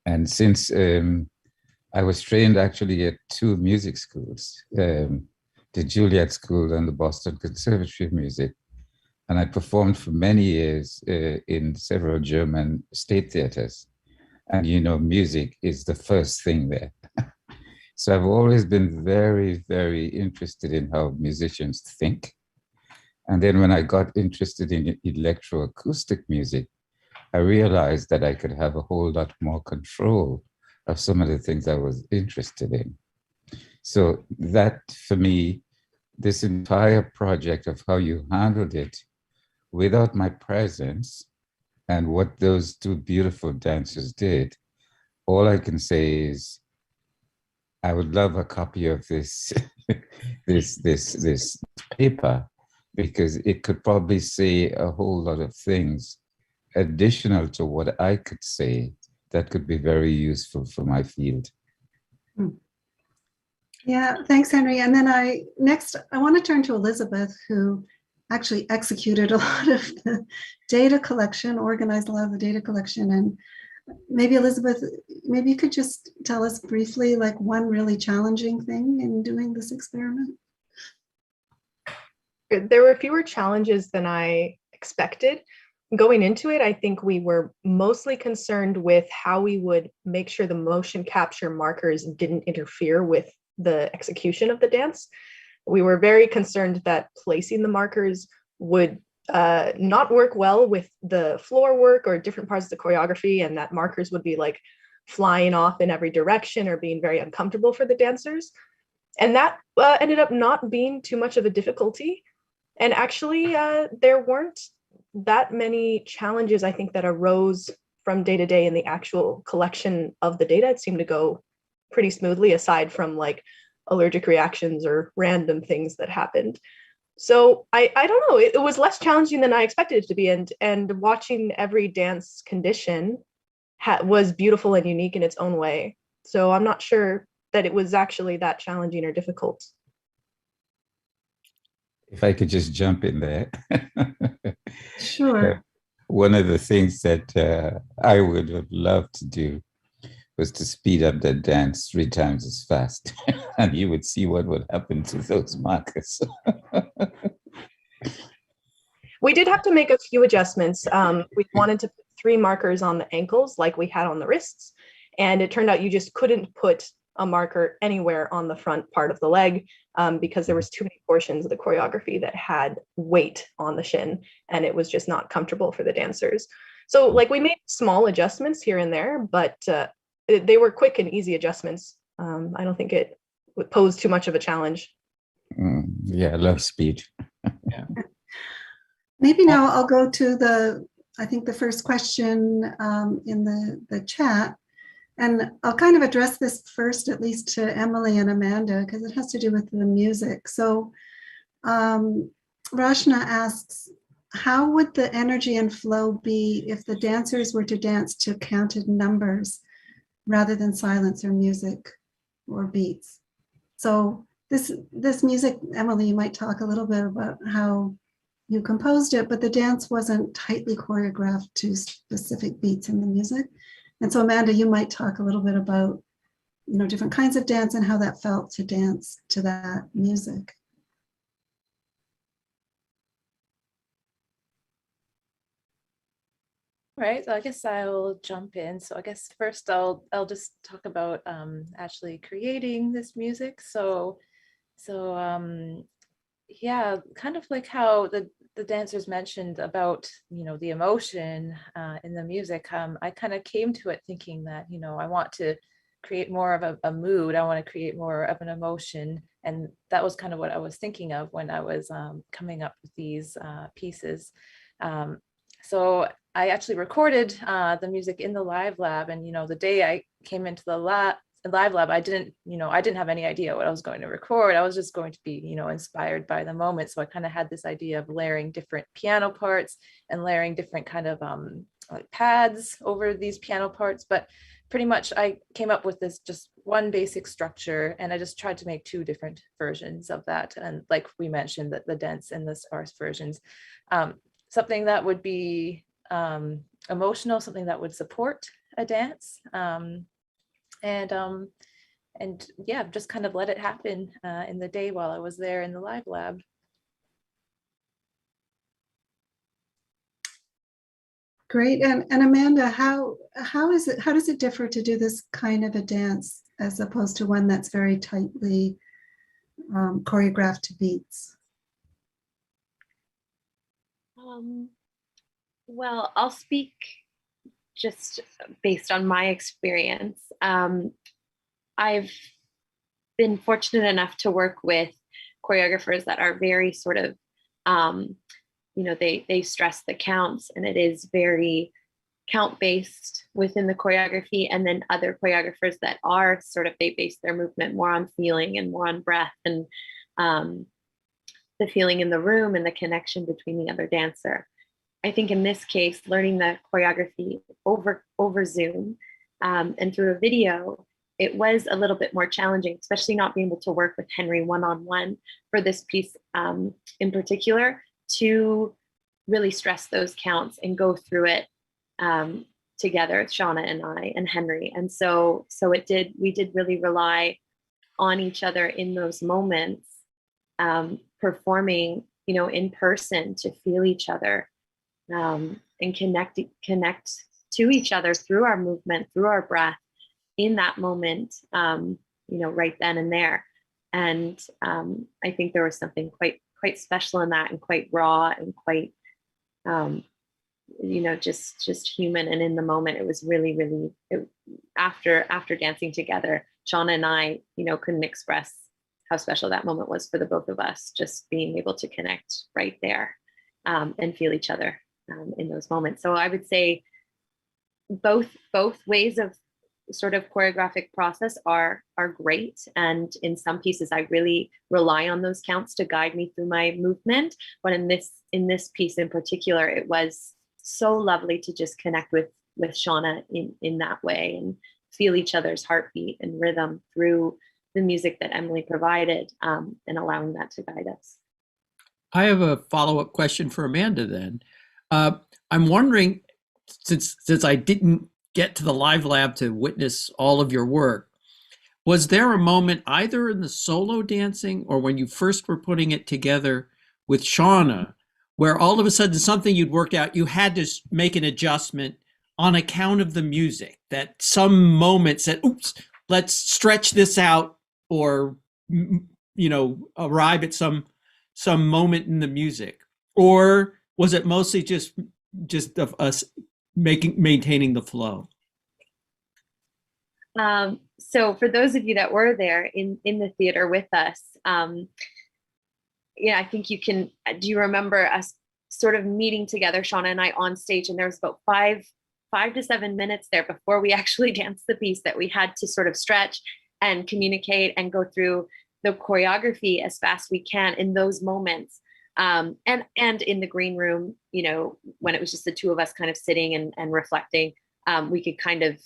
And since I was trained actually at two music schools, the Juilliard School and the Boston Conservatory of Music, And I performed for many years in several German state theaters. And you know, music is the first thing there. So I've always been very, very interested in how musicians think. And then when I got interested in electroacoustic music, I realized that I could have a whole lot more control of some of the things I was interested in. So that, for me, this entire project of how you handled it without my presence and what those two beautiful dancers did, all I can say is I would love a copy of this this paper, because it could probably say a whole lot of things additional to what I could say that could be very useful for my field. Yeah, thanks, Henry. And then next I want to turn to Elizabeth, who actually executed a lot of the data collection, organized a lot of the data collection. And maybe Elizabeth, maybe you could just tell us briefly, like, one really challenging thing in doing this experiment. There were fewer challenges than I expected. Going into it, I think we were mostly concerned with how we would make sure the motion capture markers didn't interfere with the execution of the dance. We were very concerned that placing the markers would not work well with the floor work or different parts of the choreography, and that markers would be like flying off in every direction or being very uncomfortable for the dancers. And that ended up not being too much of a difficulty. And actually, there weren't that many challenges, I think, that arose from day to day in the actual collection of the data. It seemed to go pretty smoothly, aside from like allergic reactions or random things that happened. So I don't know, it was less challenging than I expected it to be. And watching every dance condition was beautiful and unique in its own way. So I'm not sure that it was actually that challenging or difficult. If I could just jump in there. Sure. One of the things that I would have loved to do was to speed up the dance 3 times as fast. And you would see what would happen to those markers. We did have to make a few adjustments. We wanted to put 3 markers on the ankles like we had on the wrists. And it turned out you just couldn't put a marker anywhere on the front part of the leg because there was too many portions of the choreography that had weight on the shin, and it was just not comfortable for the dancers. So like we made small adjustments here and there, but they were quick and easy adjustments. I don't think it would pose too much of a challenge. Yeah, I love speed. Yeah. Maybe now I'll go to I think the first question in the chat. And I'll kind of address this first, at least to Emily and Amanda, because it has to do with the music. So Rashna asks, how would the energy and flow be if the dancers were to dance to counted numbers rather than silence or music or beats? So this music, Emily, you might talk a little bit about how you composed it, but the dance wasn't tightly choreographed to specific beats in the music. And so Amanda, you might talk a little bit about, different kinds of dance and how that felt to dance to that music. Right, so I guess I'll jump in. So I guess first I'll just talk about actually creating this music. Yeah, kind of like how the dancers mentioned about the emotion in the music. I kind of came to it thinking that I want to create more of a mood. I want to create more of an emotion, and that was kind of what I was thinking of when I was coming up with these pieces. So I actually recorded the music in the live lab, and the day I came into the live lab, I didn't have any idea what I was going to record. I was just going to be inspired by the moment. So I kind of had this idea of layering different piano parts and layering different kind of like pads over these piano parts, but pretty much I came up with this just one basic structure, and I just tried to make 2 different versions of that. And like we mentioned, that the dense and the sparse versions, something that would be emotional, something that would support a dance, and yeah, just kind of let it happen in the day while I was there in the live lab. Great. And Amanda, how does it differ to do this kind of a dance as opposed to one that's very tightly choreographed to beats? Well, I'll speak just based on my experience. I've been fortunate enough to work with choreographers that are very sort of, they stress the counts, and it is very count based within the choreography. And then other choreographers that are sort of, they base their movement more on feeling and more on breath and the feeling in the room and the connection between the other dancer. I think in this case, learning the choreography over Zoom and through a video, it was a little bit more challenging, especially not being able to work with Henry one-on-one for this piece in particular, to really stress those counts and go through it together, Seana and I and Henry. And so we did really rely on each other in those moments, performing, in person, to feel each other and connect to each other through our movement, through our breath, in that moment, right then and there. And I think there was something quite special in that, and quite raw, and quite, just human. And in the moment, it was really, really, after dancing together, Seana and I, couldn't express how special that moment was for the both of us, just being able to connect right there and feel each other in those moments. So I would say both ways of sort of choreographic process are great. And in some pieces, I really rely on those counts to guide me through my movement. But in this piece in particular, it was so lovely to just connect with Seana in that way, and feel each other's heartbeat and rhythm through the music that Emily provided, and allowing that to guide us. I have a follow-up question for Amanda then. I'm wondering, since I didn't get to the live lab to witness all of your work, was there a moment either in the solo dancing or when you first were putting it together with Seana where all of a sudden something you'd worked out, you had to make an adjustment on account of the music, that some moment said, oops, let's stretch this out, or, arrive at some moment in the music? Or was it mostly just of us maintaining the flow? So for those of you that were there in the theater with us, I think you can, do you remember us sort of meeting together, Seana and I, on stage, and there was about 5 to 7 minutes there before we actually danced the piece that we had to sort of stretch and communicate and go through the choreography as fast as we can in those moments. And in the green room, when it was just the two of us kind of sitting and reflecting, we could kind of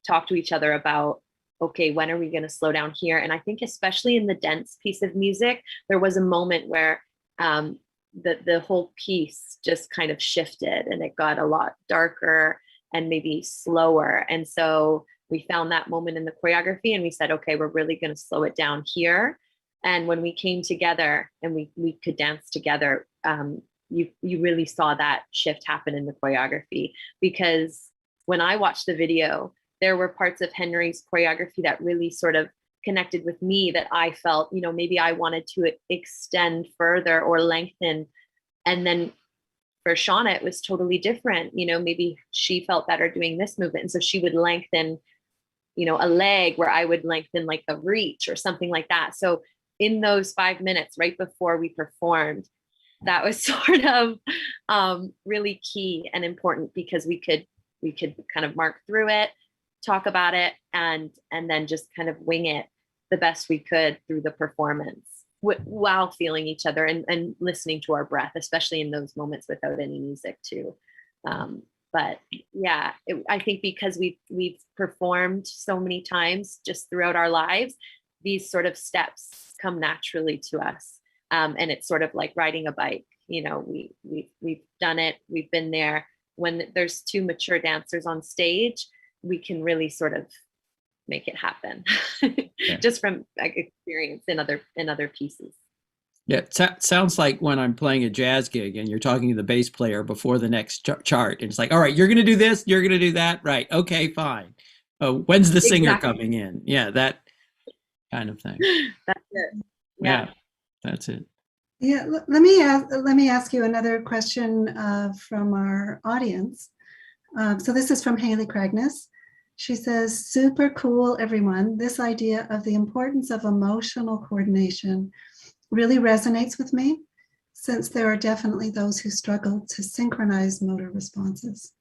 talk to each other about, okay, when are we going to slow down here? And I think especially in the dense piece of music, there was a moment where the whole piece just kind of shifted, and it got a lot darker and maybe slower. And so we found that moment in the choreography, and we said, okay, we're really going to slow it down here. And when we came together and we could dance together, you really saw that shift happen in the choreography. Because when I watched the video, there were parts of Henry's choreography that really sort of connected with me, that I felt, maybe I wanted to extend further or lengthen. And then for Seana, it was totally different. Maybe she felt better doing this movement, and so she would lengthen, a leg, where I would lengthen like the reach or something like that. So in those 5 minutes right before we performed, that was sort of really key and important, because we could kind of mark through it, talk about it, and then just kind of wing it the best we could through the performance, while feeling each other and listening to our breath, especially in those moments without any music too. But yeah, I think because we've performed so many times just throughout our lives, these sort of steps come naturally to us. And it's sort of like riding a bike. We've done it, we've been there. When there's two mature dancers on stage, we can really sort of make it happen. Yeah. Just from experience in other pieces. Yeah, it sounds like when I'm playing a jazz gig and you're talking to the bass player before the next chart. And it's like, all right, you're going to do this, you're going to do that. Right. Okay, fine. When's the singer Exactly. coming in? Yeah, that kind of thing. That's it. Yeah, that's it. Yeah, let me ask you another question from our audience. So this is from Haley Cragness. She says, super cool, everyone. This idea of the importance of emotional coordination really resonates with me, since there are definitely those who struggle to synchronize motor responses.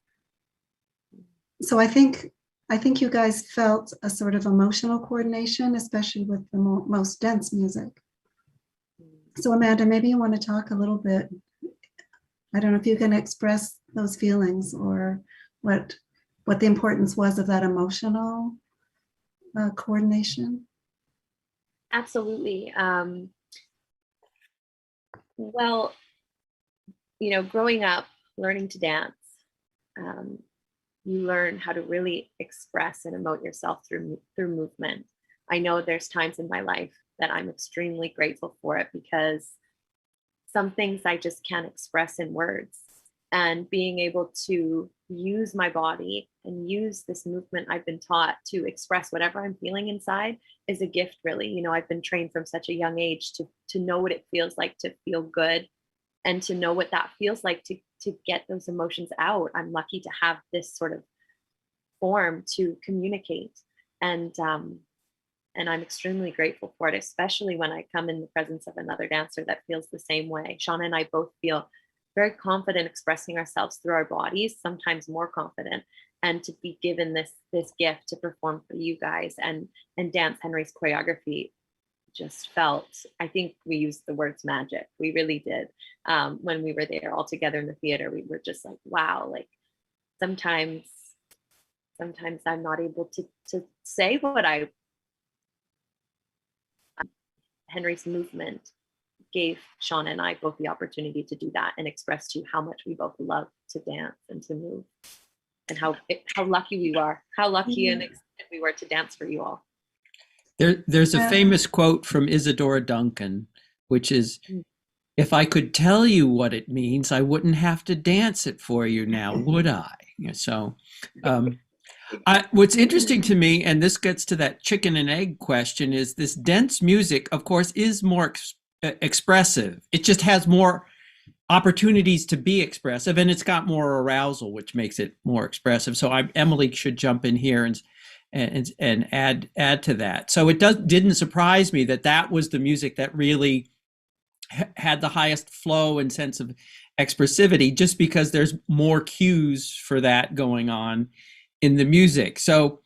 So I think you guys felt a sort of emotional coordination, especially with the most dense music. So Amanda, maybe you want to talk a little bit. I don't know if you can express those feelings or what the importance was of that emotional coordination. Absolutely. Well, growing up, learning to dance, you learn how to really express and emote yourself through movement. I know there's times in my life that I'm extremely grateful for it, because some things I just can't express in words. And being able to use my body and use this movement I've been taught to express whatever I'm feeling inside is a gift, really. I've been trained from such a young age to know what it feels like to feel good, and to know what that feels like to get those emotions out. I'm lucky to have this sort of form to communicate. And I'm extremely grateful for it, especially when I come in the presence of another dancer that feels the same way. Seana and I both feel very confident expressing ourselves through our bodies, sometimes more confident, and to be given this gift to perform for you guys and dance Henry's choreography just felt, I think we used the words magic. We really did. When we were there all together in the theater, we were just like, wow, like sometimes I'm not able to say what Henry's movement gave Seana and I both the opportunity to do that and express to you how much we both love to dance and to move, and how lucky we are, how lucky and excited we were to dance for you all. There's a famous quote from Isadora Duncan, which is, if I could tell you what it means, I wouldn't have to dance it for you now, would I? So what's interesting to me, and this gets to that chicken and egg question, is this dense music, of course, is more expressive. It just has more opportunities to be expressive, and it's got more arousal, which makes it more expressive. So Emily should jump in here and add to that. So it didn't surprise me that was the music that really had the highest flow and sense of expressivity, just because there's more cues for that going on in the music. So,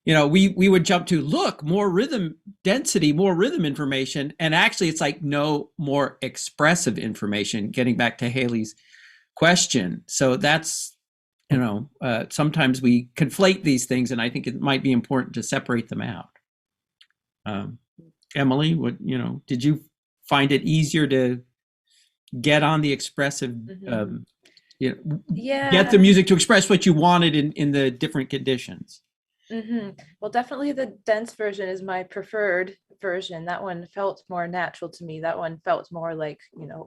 we would jump to, look, more rhythm density, more rhythm information. And actually it's like, no, more expressive information, getting back to Haley's question. So that's, sometimes we conflate these things, and I think it might be important to separate them out. Emily, did you find it easier to get on the expressive, get the music to express what you wanted in the different conditions? Well, definitely the dense version is my preferred version. That one felt more natural to me. That one felt more like,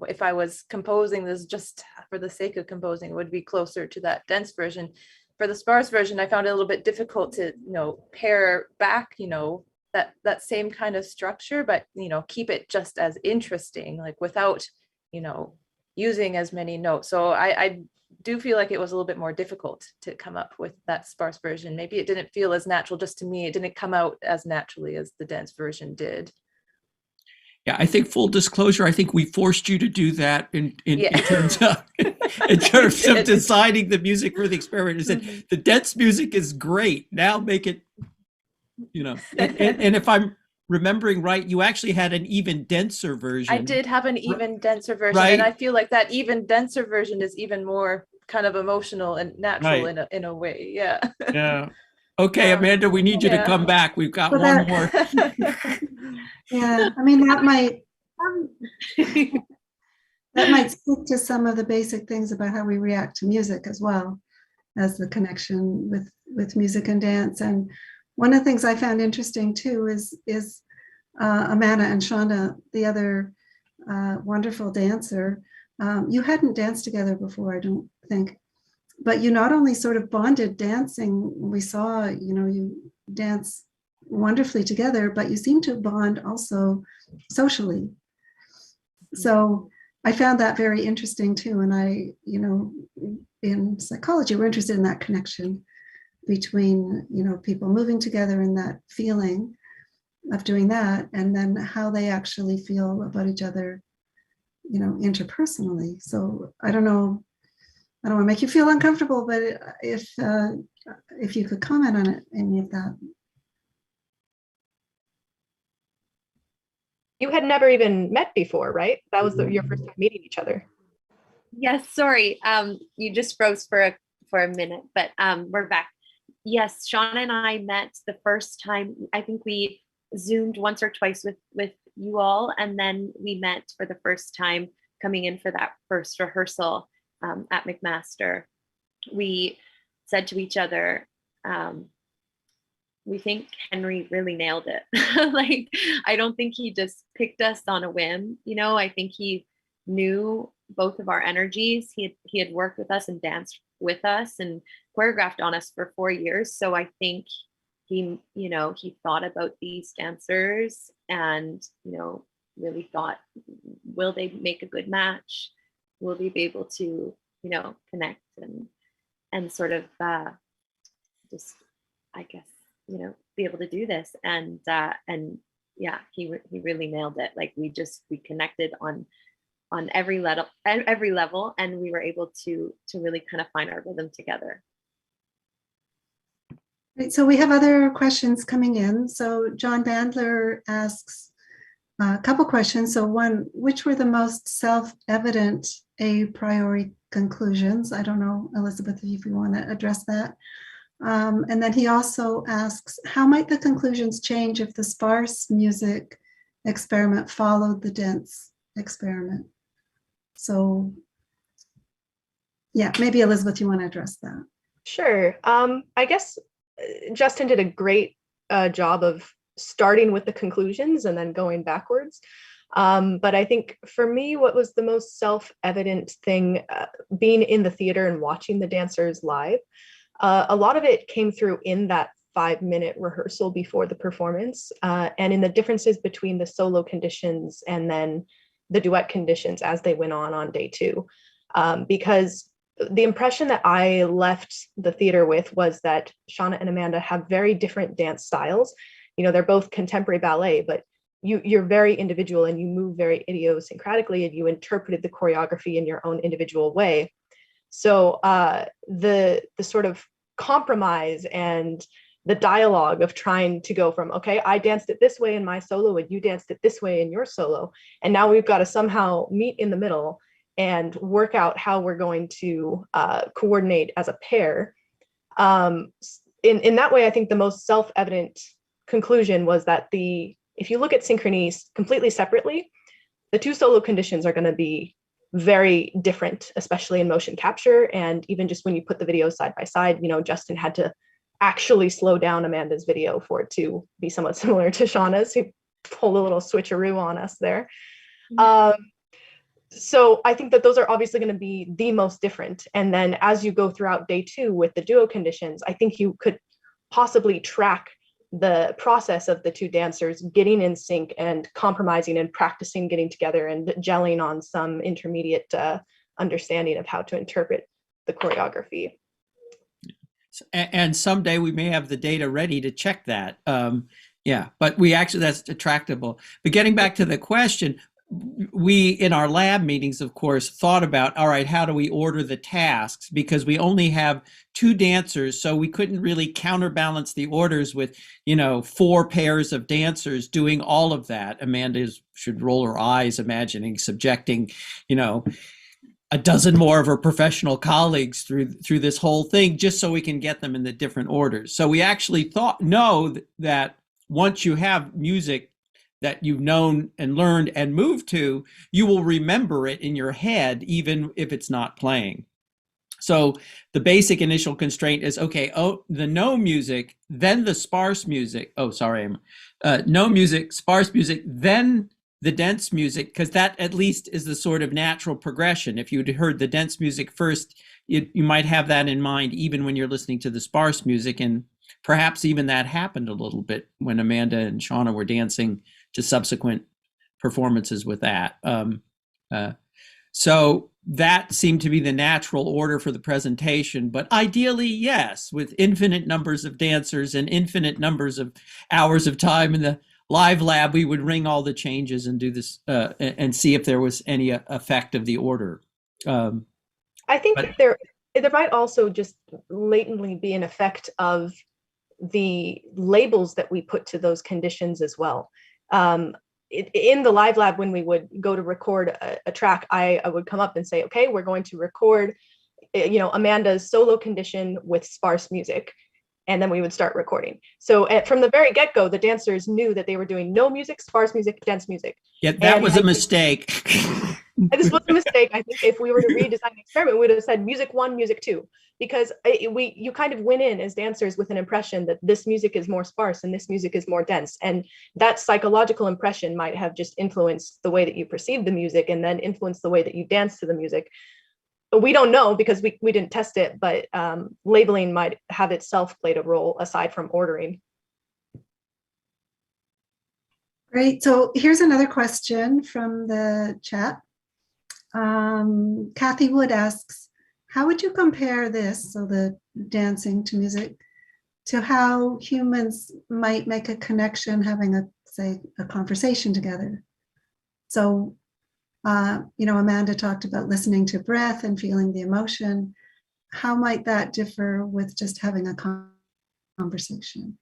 if I was composing this just for the sake of composing, it would be closer to that dense version. For the sparse version, I found it a little bit difficult to, pare back, that same kind of structure, but, keep it just as interesting, like without, using as many notes. So I do feel like it was a little bit more difficult to come up with that sparse version. Maybe it didn't feel as natural. Just to me, it didn't come out as naturally as the dense version did. Yeah, I think, full disclosure, I think we forced you to do that in terms of deciding the music for the experiment. Is that the dense music is great. Now make it, and if I'm remembering right, you actually had an even denser version. I did have an even denser version, right? And I feel like that even denser version is even more kind of emotional and natural in a way. Yeah. Yeah. Okay, Amanda, we need you to come back. We've got one more. Yeah, I mean, that might speak to some of the basic things about how we react to music, as well as the connection with music and dance. And one of the things I found interesting too is Amanda and Seana, the other wonderful dancer. You hadn't danced together before, I don't think, but you not only sort of bonded dancing, we saw, you dance wonderfully together, but you seem to bond also socially. So I found that very interesting too. And I, in psychology, we're interested in that connection between, people moving together and that feeling of doing that, and then how they actually feel about each other, interpersonally. So I don't know, I don't want to make you feel uncomfortable, but if you could comment on it, any of that. You had never even met before, right? That was your first time meeting each other. Yes, sorry. You just froze for a minute, but we're back. Yes, Seana and I met the first time. I think we Zoomed once or twice with you all, and then we met for the first time coming in for that first rehearsal at McMaster. We said to each other, we think Henry really nailed it. Like, I don't think he just picked us on a whim. I think he knew both of our energies. He had worked with us and danced with us and choreographed on us for 4 years. So I think he thought about these dancers and, really thought, will they make a good match? Will they be able to, connect and sort of just, I guess, be able to do this. And yeah, he really nailed it. Like, we connected on every level, and we were able to really kind of find our rhythm together. Right, so we have other questions coming in. So John Bandler asks a couple questions. So one, which were the most self-evident a priori conclusions? I don't know, Elizabeth, if you want to address that. And then he also asks, how might the conclusions change if the sparse music experiment followed the dense experiment? So yeah, maybe Elizabeth, you want to address that? Sure. I guess Justin did a great job of starting with the conclusions and then going backwards. But I think for me, what was the most self-evident thing, being in the theater and watching the dancers live, a lot of it came through in that 5-minute rehearsal before the performance, and in the differences between the solo conditions and then the duet conditions as they went on day 2. Because the impression that I left the theater with was that Seana and Amanda have very different dance styles. They're both contemporary ballet, but you're very individual and you move very idiosyncratically, and you interpreted the choreography in your own individual way. So the sort of compromise and the dialogue of trying to go from, okay, I danced it this way in my solo and you danced it this way in your solo, and now we've got to somehow meet in the middle and work out how we're going to coordinate as a pair. In that way, I think the most self-evident conclusion was that if you look at synchrony completely separately, the 2 solo conditions are going to be very different, especially in motion capture. And even just when you put the videos side by side, Justin had to actually slow down Amanda's video for it to be somewhat similar to Seana's, who pulled a little switcheroo on us there. Mm-hmm. So I think that those are obviously going to be the most different. And then as you go throughout day 2 with the duo conditions, I think you could possibly track the process of the 2 dancers getting in sync and compromising and practicing getting together and gelling on some intermediate understanding of how to interpret the choreography. And someday we may have the data ready to check that. Yeah, but that's attractable. But getting back to the question, we, in our lab meetings, of course, thought about, all right, how do we order the tasks? Because we only have 2 dancers, so we couldn't really counterbalance the orders with, 4 pairs of dancers doing all of that. Amanda should roll her eyes, imagining subjecting, a dozen more of her professional colleagues through this whole thing, just so we can get them in the different orders. So we actually know that once you have music that you've known and learned and moved to, you will remember it in your head, even if it's not playing. So the basic initial constraint is, okay, the no music, then the sparse music. No music, sparse music, then the dense music, because that at least is the sort of natural progression. If you'd heard the dense music first, you might have that in mind even when you're listening to the sparse music. And perhaps even that happened a little bit when Amanda and Seana were dancing to subsequent performances with that. So that seemed to be the natural order for the presentation, but ideally, yes, with infinite numbers of dancers and infinite numbers of hours of time in the live lab, we would ring all the changes and do this and see if there was any effect of the order. I think there might also just latently be an effect of the labels that we put to those conditions as well. In the live lab, when we would go to record a track, I would come up and say, okay, we're going to record, Amanda's solo condition with sparse music. And then we would start recording. So from the very get-go, the dancers knew that they were doing no music, sparse music, dense music. Yeah, that was a mistake. This was a mistake. I think if we were to redesign the experiment, we would have said music 1, music 2, because you kind of went in as dancers with an impression that this music is more sparse and this music is more dense. And that psychological impression might have just influenced the way that you perceive the music and then influenced the way that you dance to the music. But we don't know because we didn't test it, but labeling might have itself played a role aside from ordering. Great. So here's another question from the chat. Kathy Wood asks, how would you compare this, so the dancing to music, to how humans might make a connection having a conversation together? So Amanda talked about listening to breath and feeling the emotion. How might that differ with just having a conversation?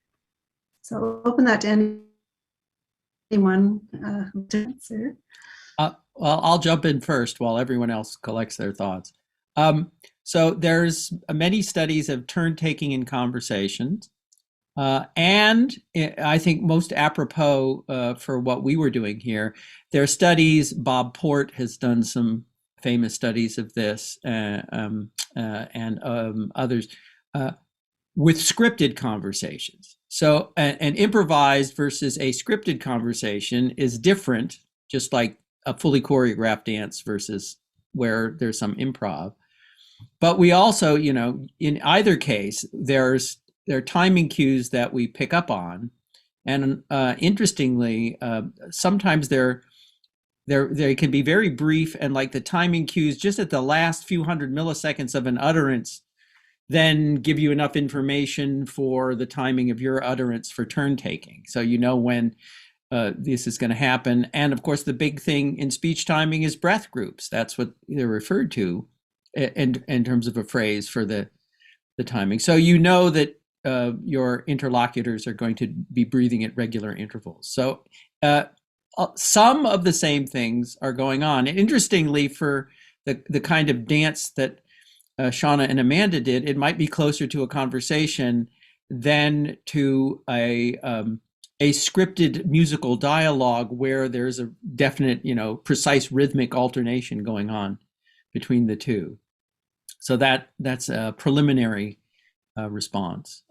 So open that to anyone who to answer. Well, I'll jump in first while everyone else collects their thoughts. So there's many studies of turn-taking in conversations. And I think most apropos for what we were doing here, there are studies, Bob Port has done some famous studies of this and others with scripted conversations. So an improvised versus a scripted conversation is different, just like a fully choreographed dance versus where there's some improv. But we also, in either case, there are timing cues that we pick up on, and interestingly, sometimes they can be very brief, and like the timing cues just at the last few hundred milliseconds of an utterance then give you enough information for the timing of your utterance for turn taking. So you know when this is going to happen. And of course, the big thing in speech timing is breath groups. That's what they're referred to in terms of a phrase for the timing. So you know that your interlocutors are going to be breathing at regular intervals. So some of the same things are going on. And interestingly, for the kind of dance that Seana and Amanda did, it might be closer to a conversation than to a scripted musical dialogue where there's a definite, precise rhythmic alternation going on between the two. So that's a preliminary response.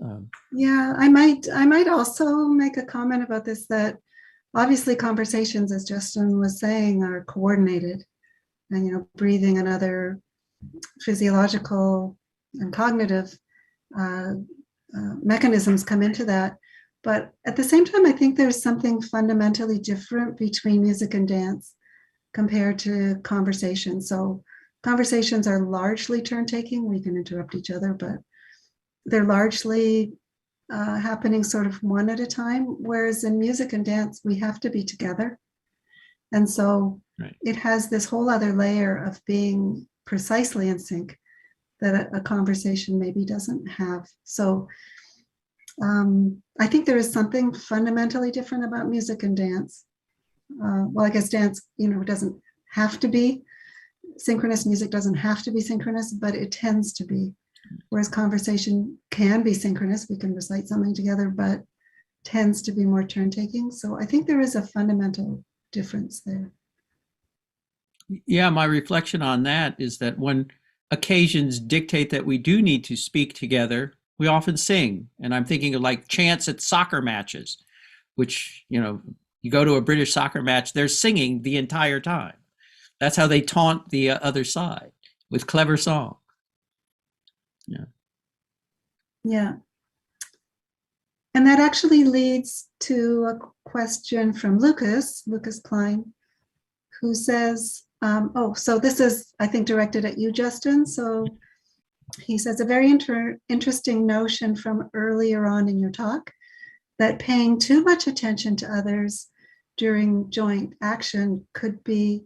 Yeah, I might also make a comment about this, that obviously conversations, as Justin was saying, are coordinated, and breathing and other physiological and cognitive mechanisms come into that. But at the same time, I think there's something fundamentally different between music and dance compared to conversations. So conversations are largely turn-taking. We can interrupt each other, but they're largely happening sort of one at a time. Whereas in music and dance, we have to be together. And so It has this whole other layer of being precisely in sync that a conversation maybe doesn't have. So I think there is something fundamentally different about music and dance. Well, I guess dance, doesn't have to be synchronous. Music doesn't have to be synchronous, but it tends to be. Whereas conversation can be synchronous. We can recite something together, but tends to be more turn-taking. So I think there is a fundamental difference there. Yeah, my reflection on that is that when occasions dictate that we do need to speak together, we often sing. And I'm thinking of like chants at soccer matches, which, You go to a British soccer match, they're singing the entire time. That's how they taunt the other side, with clever song. Yeah. Yeah. And that actually leads to a question from Lucas Klein, who says, so this is, I think, directed at you, Justin. So he says, a very interesting notion from earlier on in your talk, that paying too much attention to others during joint action could be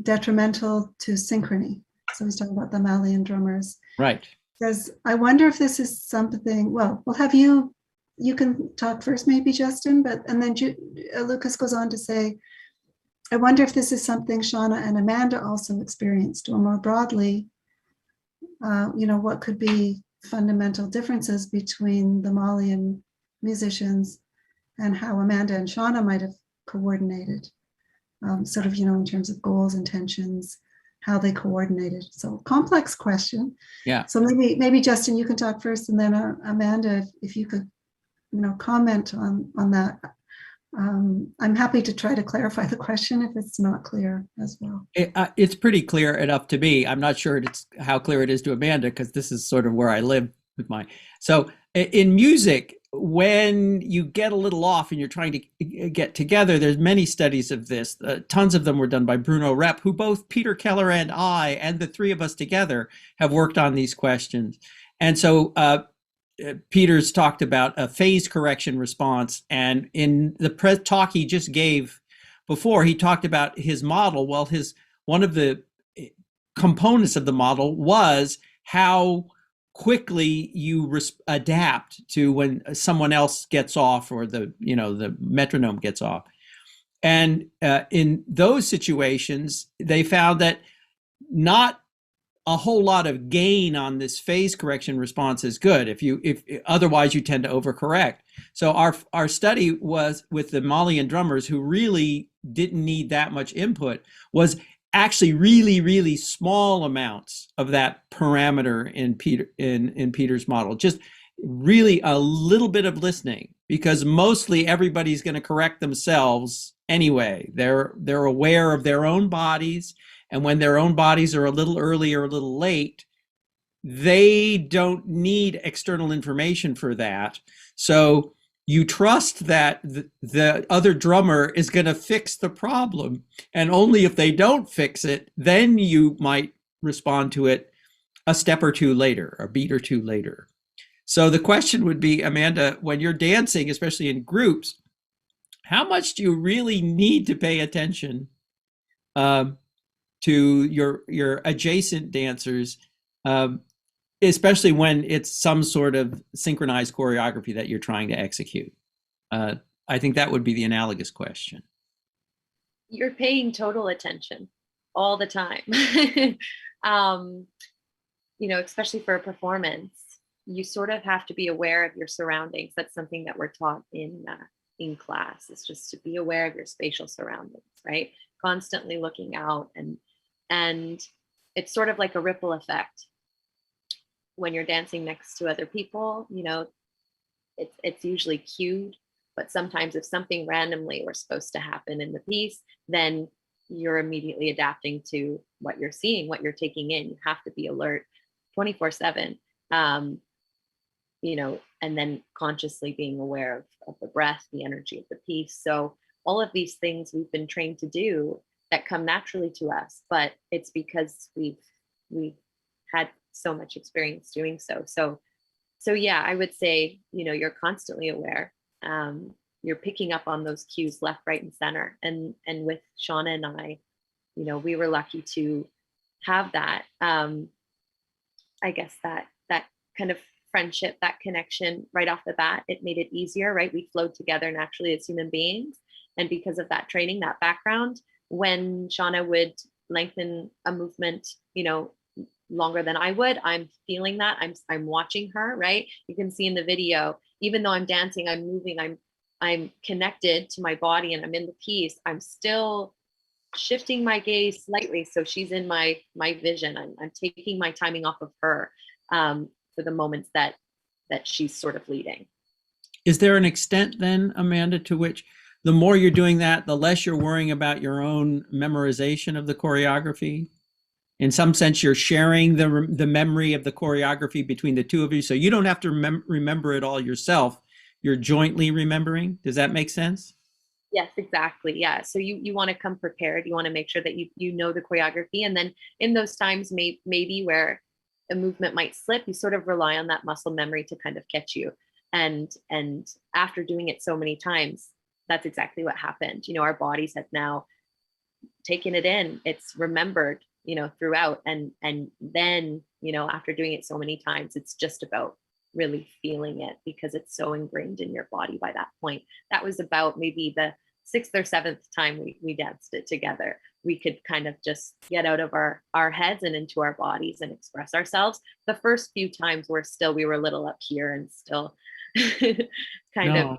detrimental to synchrony. So he's talking about the Malian drummers. Right. Says, I wonder if this is something, well, we'll have you can talk first maybe, Justin, and then Lucas goes on to say, I wonder if this is something Seana and Amanda also experienced, or more broadly, what could be fundamental differences between the Malian musicians and how Amanda and Seana might have coordinated, sort of, in terms of goals, intentions, how they coordinated. So complex question. Yeah. So maybe Justin, you can talk first, and then Amanda, if you could, comment on that. I'm happy to try to clarify the question if it's not clear as well. It's pretty clear enough to me. I'm not sure how clear it is to Amanda, because this is sort of where I live with mine. So in music, when you get a little off and you're trying to get together, there's many studies of this. Tons of them were done by Bruno Repp, who both Peter Keller and I, and the three of us together, have worked on these questions. And so Peter's talked about a phase correction response. And in the talk he just gave before, he talked about his model. Well, one of the components of the model was how quickly you adapt to when someone else gets off, or the metronome gets off. And in those situations, they found that not a whole lot of gain on this phase correction response is good. If otherwise you tend to overcorrect. So our study was with the Malian drummers, who really didn't need that much input, was actually really, really small amounts of that parameter in Peter's model. Just really a little bit of listening, because mostly everybody's going to correct themselves anyway. They're aware of their own bodies, and when their own bodies are a little early or a little late, they don't need external information for that. So you trust that the other drummer is going to fix the problem, and only if they don't fix it, then you might respond to it a step or two later, a beat or two later. So the question would be, Amanda, when you're dancing, especially in groups, how much do you really need to pay attention to your adjacent dancers, especially when it's some sort of synchronized choreography that you're trying to execute? I think that would be the analogous question. You're paying total attention all the time. Especially for a performance, you sort of have to be aware of your surroundings. That's something that we're taught in class, is just to be aware of your spatial surroundings, right? Constantly looking out, and it's sort of like a ripple effect. When you're dancing next to other people, it's usually cued, but sometimes if something randomly was supposed to happen in the piece, then you're immediately adapting to what you're seeing, what you're taking in. You have to be alert 24/7, and then consciously being aware of the breath, the energy of the piece. So all of these things we've been trained to do that come naturally to us, but it's because we've had so much experience doing so. So yeah, I would say, you're constantly aware. You're picking up on those cues left, right, and center. And with Seana and I, we were lucky to have that. I guess that kind of friendship, that connection right off the bat, it made it easier, right? We flowed together naturally as human beings. And because of that training, that background, when Seana would lengthen a movement, longer than I would, I'm feeling that. I'm watching her, right? You can see in the video, even though I'm dancing, I'm moving, I'm connected to my body and I'm in the piece, I'm still shifting my gaze slightly. So she's in my vision. I'm taking my timing off of her for the moments that she's sort of leading. Is there an extent then, Amanda, to which the more you're doing that, the less you're worrying about your own memorization of the choreography. In some sense, you're sharing the memory of the choreography between the two of you. So you don't have to remember it all yourself. You're jointly remembering. Does that make sense? Yes, exactly. Yeah. So you want to come prepared. You want to make sure that you know the choreography. And then in those times, maybe where a movement might slip, you sort of rely on that muscle memory to kind of catch you. And after doing it so many times, that's exactly what happened. You know, our bodies have now taken it in. It's remembered, you know, throughout. And then, you know, after doing it so many times, it's just about really feeling it because it's so ingrained in your body by that point. That was about maybe the 6th or 7th time we danced it together. We could kind of just get out of our heads and into our bodies and express ourselves. The first few times we were a little up here and still kind of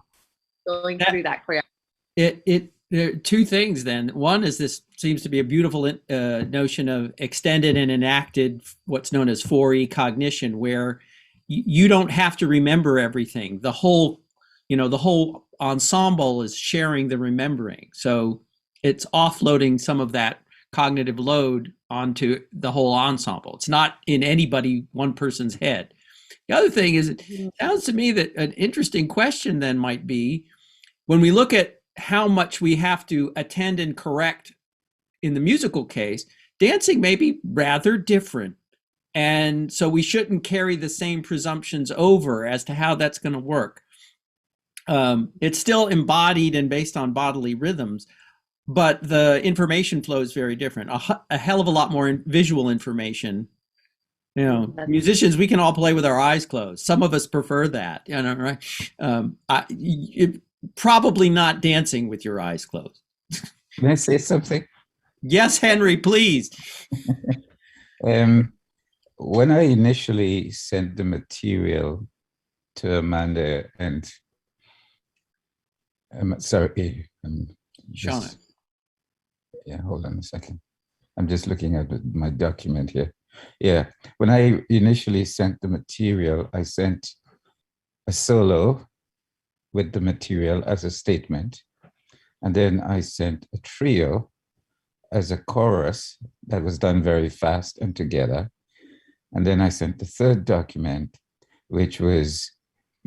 going through that choreography. There are two things then. One is this seems to be a beautiful notion of extended and enacted, what's known as 4E cognition, where you don't have to remember everything. The whole ensemble is sharing the remembering. So it's offloading some of that cognitive load onto the whole ensemble. It's not in one person's head. The other thing is, it sounds to me that an interesting question then might be, when we look at how much we have to attend and correct in the musical case, dancing may be rather different. And so we shouldn't carry the same presumptions over as to how that's going to work. It's still embodied and based on bodily rhythms, but the information flow is very different. A hell of a lot more visual information. You know, musicians, we can all play with our eyes closed. Some of us prefer that, you know, right? Probably not dancing with your eyes closed. Can I say something? Yes, Henry, please. When I initially sent the material to Amanda and Seana. Yeah, hold on a second. I'm just looking at my document here. Yeah, when I initially sent the material, I sent a solo with the material as a statement. And then I sent a trio as a chorus that was done very fast and together. And then I sent the third document, which was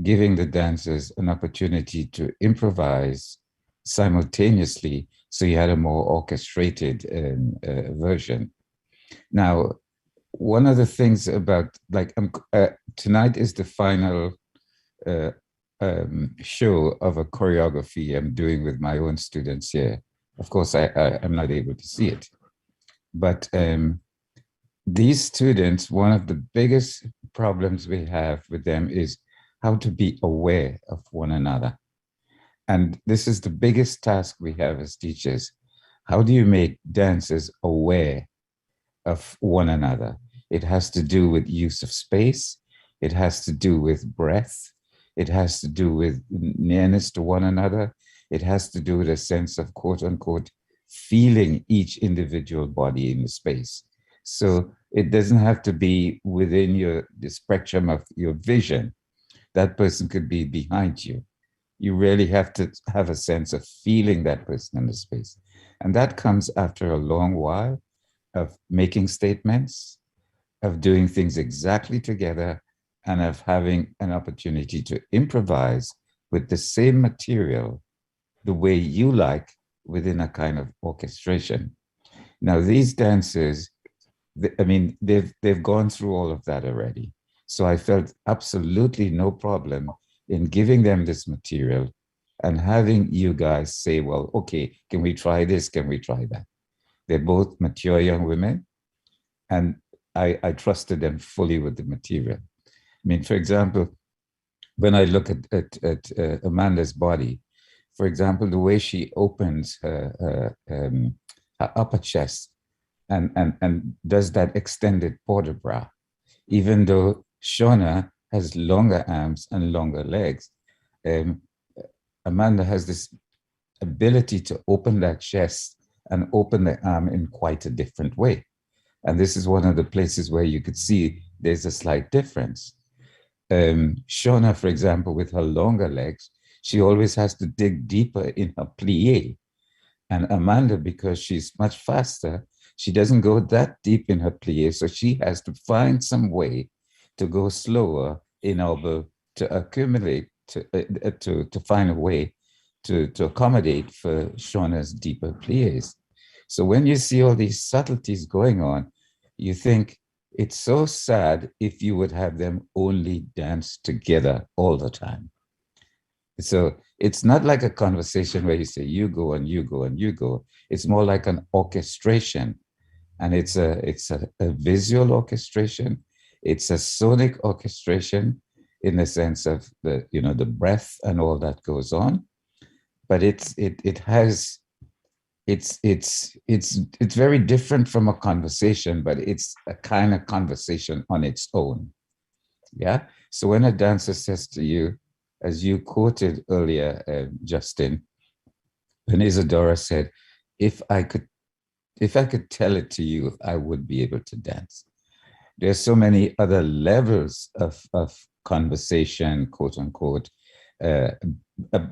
giving the dancers an opportunity to improvise simultaneously, so you had a more orchestrated version. Now, one of the things about, like, tonight is the final show of a choreography I'm doing with my own students here. Of course, I'm not able to see it. But these students, one of the biggest problems we have with them is how to be aware of one another. And this is the biggest task we have as teachers. How do you make dancers aware of one another? It has to do with use of space. It has to do with breath. It has to do with nearness to one another. It has to do with a sense of, quote unquote, feeling each individual body in the space. So it doesn't have to be within the spectrum of your vision. That person could be behind you. You really have to have a sense of feeling that person in the space. And that comes after a long while of making statements, of doing things exactly together, and of having an opportunity to improvise with the same material the way you like within a kind of orchestration. Now, these dancers, they've gone through all of that already. So I felt absolutely no problem in giving them this material and having you guys say, well, okay, can we try this? Can we try that? They're both mature young women, and I trusted them fully with the material. I mean, for example, when I look at Amanda's body, for example, the way she opens her upper chest and does that extended port de bras, even though Seana has longer arms and longer legs, Amanda has this ability to open that chest and open the arm in quite a different way. And this is one of the places where you could see there's a slight difference. Seana, for example, with her longer legs, she always has to dig deeper in her plie. And Amanda, because she's much faster, she doesn't go that deep in her plie, so she has to find some way to go slower in order to accumulate, to find a way to accommodate for Seana's deeper plies. So when you see all these subtleties going on, you think it's so sad if you would have them only dance together all the time. So it's not like a conversation where you say, you go and you go and you go. It's more like an orchestration. And it's a visual orchestration. It's a sonic orchestration in the sense of the, you know, the breath and all that goes on. But it's very different from a conversation, but it's a kind of conversation on its own. Yeah. So when a dancer says to you, as you quoted earlier, Justin, when Isadora said, if I could tell it to you, I would be able to dance. There's so many other levels of conversation, quote unquote,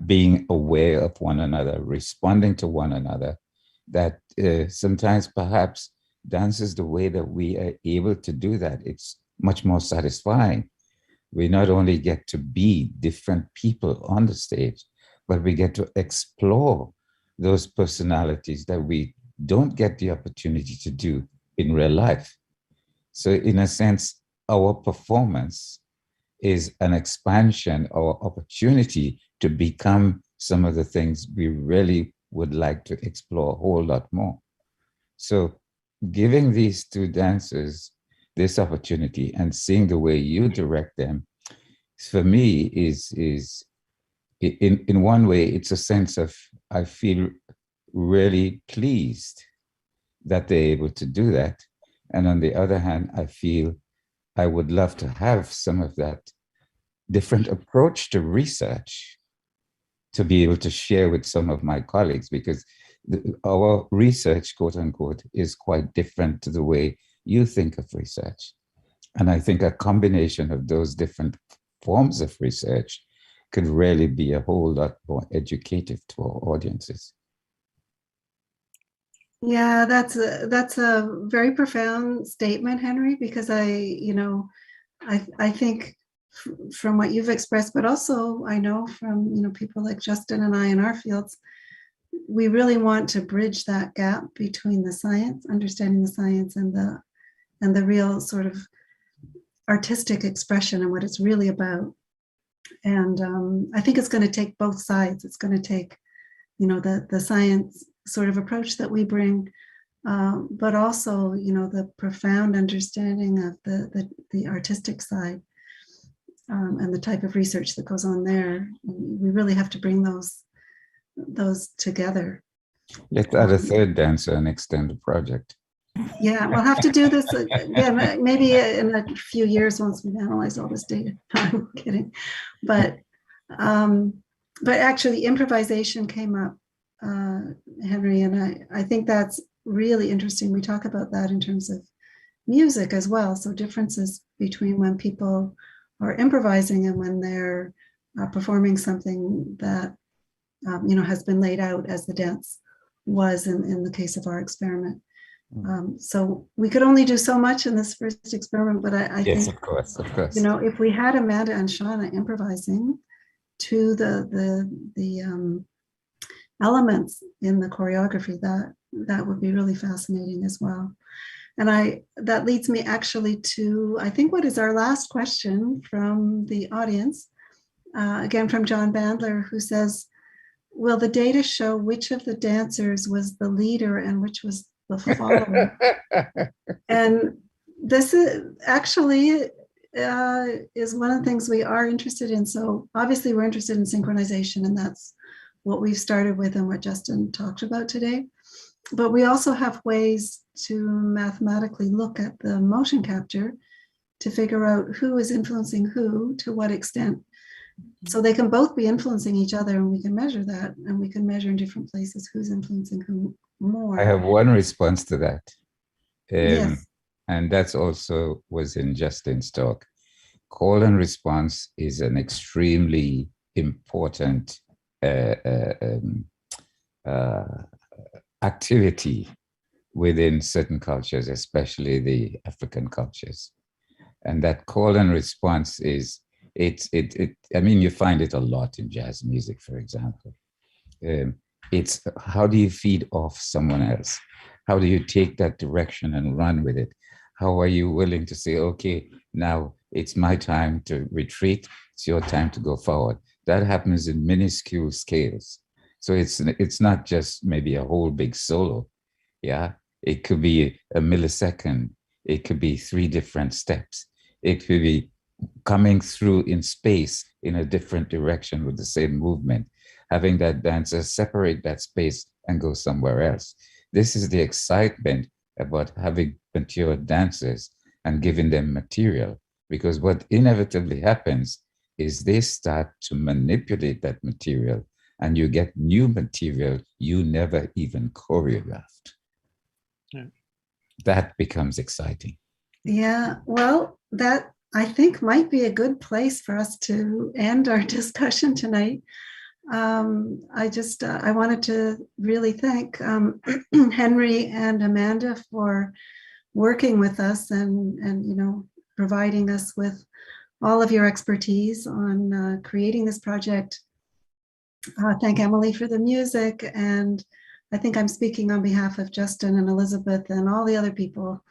being aware of one another, responding to one another, that sometimes perhaps dance is the way that we are able to do that. It's much more satisfying. We not only get to be different people on the stage, but we get to explore those personalities that we don't get the opportunity to do in real life. So in a sense, our performance is an expansion or opportunity to become some of the things we really would like to explore a whole lot more. So giving these two dancers this opportunity and seeing the way you direct them, for me, is in one way, it's a sense of, I feel really pleased that they're able to do that. And on the other hand, I feel I would love to have some of that different approach to research to be able to share with some of my colleagues, because our research, quote unquote, is quite different to the way you think of research. And I think a combination of those different forms of research could really be a whole lot more educative to our audiences. Yeah, that's a very profound statement, Henry, because I think from what you've expressed, but also I know from, people like Justin and I in our fields, we really want to bridge that gap between the science, understanding the science, and the real sort of artistic expression and what it's really about. And I think it's going to take both sides. It's going to take, the science sort of approach that we bring, but also, the profound understanding of the artistic side, and the type of research that goes on there. We really have to bring those together. Let's add a third dancer and extend the project. Yeah, we'll have to do this again, maybe in a few years once we've analyzed all this data. I'm kidding. But actually improvisation came up, Henry, and I think that's really interesting. We talk about that in terms of music as well. So differences between when people are improvising and when they're performing something that has been laid out as the dance was in the case of our experiment. So we could only do so much in this first experiment, but I yes, think, of course. if we had Amanda and Seana improvising to the elements in the choreography, that would be really fascinating as well. And that leads me actually to, I think, what is our last question from the audience, again from John Bandler, who says, will the data show which of the dancers was the leader and which was the follower? And this is actually is one of the things we are interested in. So obviously we're interested in synchronization, and that's what we've started with and what Justin talked about today. But we also have ways to mathematically look at the motion capture to figure out who is influencing who, to what extent. So they can both be influencing each other, and we can measure that, and we can measure in different places who's influencing who more. I have one response to that. Yes. And that's also was in Justin's talk. Call and response is an extremely important activity within certain cultures, especially the African cultures. And that call and response is, I mean, you find it a lot in jazz music, for example. It's how do you feed off someone else? How do you take that direction and run with it? How are you willing to say, okay, now it's my time to retreat, it's your time to go forward? That happens in minuscule scales. So it's not just maybe a whole big solo. Yeah, it could be a millisecond. It could be 3 different steps. It could be coming through in space in a different direction with the same movement, having that dancer separate that space and go somewhere else. This is the excitement about having mature dancers and giving them material, because what inevitably happens is they start to manipulate that material and you get new material you never even choreographed. Yeah. That becomes exciting. Yeah, well, that I think might be a good place for us to end our discussion tonight. I wanted to really thank Henry and Amanda for working with us and providing us with all of your expertise on creating this project. Thank Emily for the music, and I think I'm speaking on behalf of Justin and Elizabeth and all the other people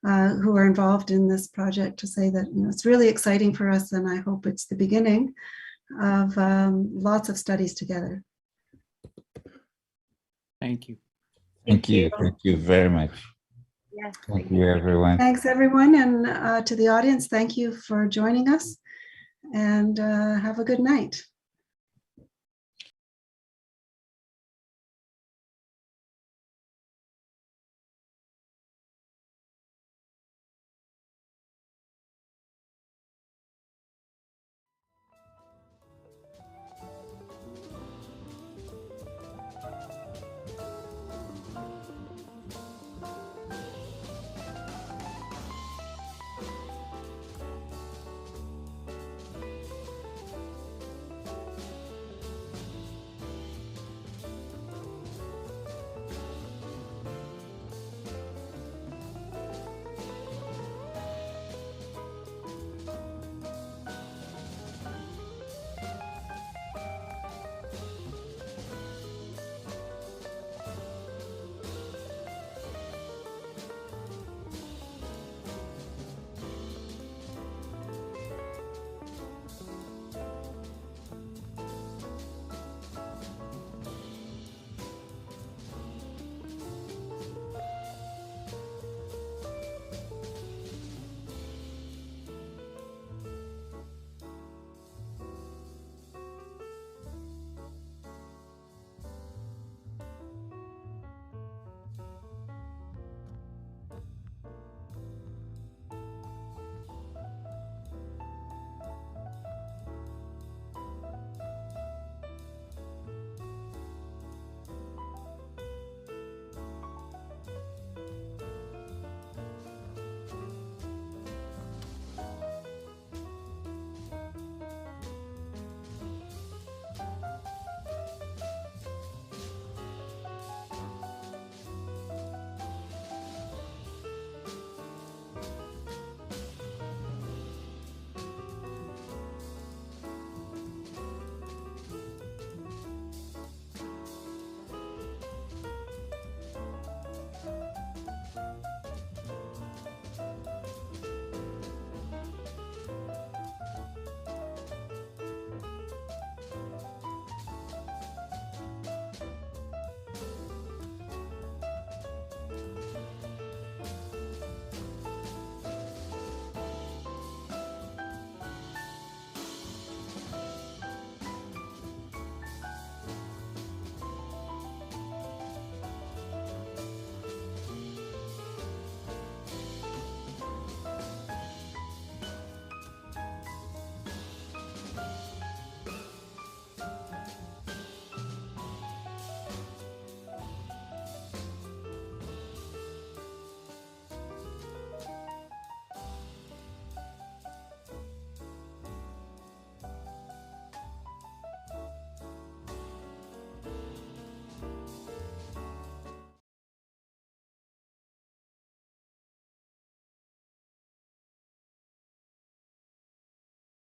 who are involved in this project to say that it's really exciting for us, and I hope it's the beginning of lots of studies together. Thank you. Thank you. Thank you very much. Yes, Thank you, everyone. Thanks, everyone, and to the audience, thank you for joining us, and have a good night.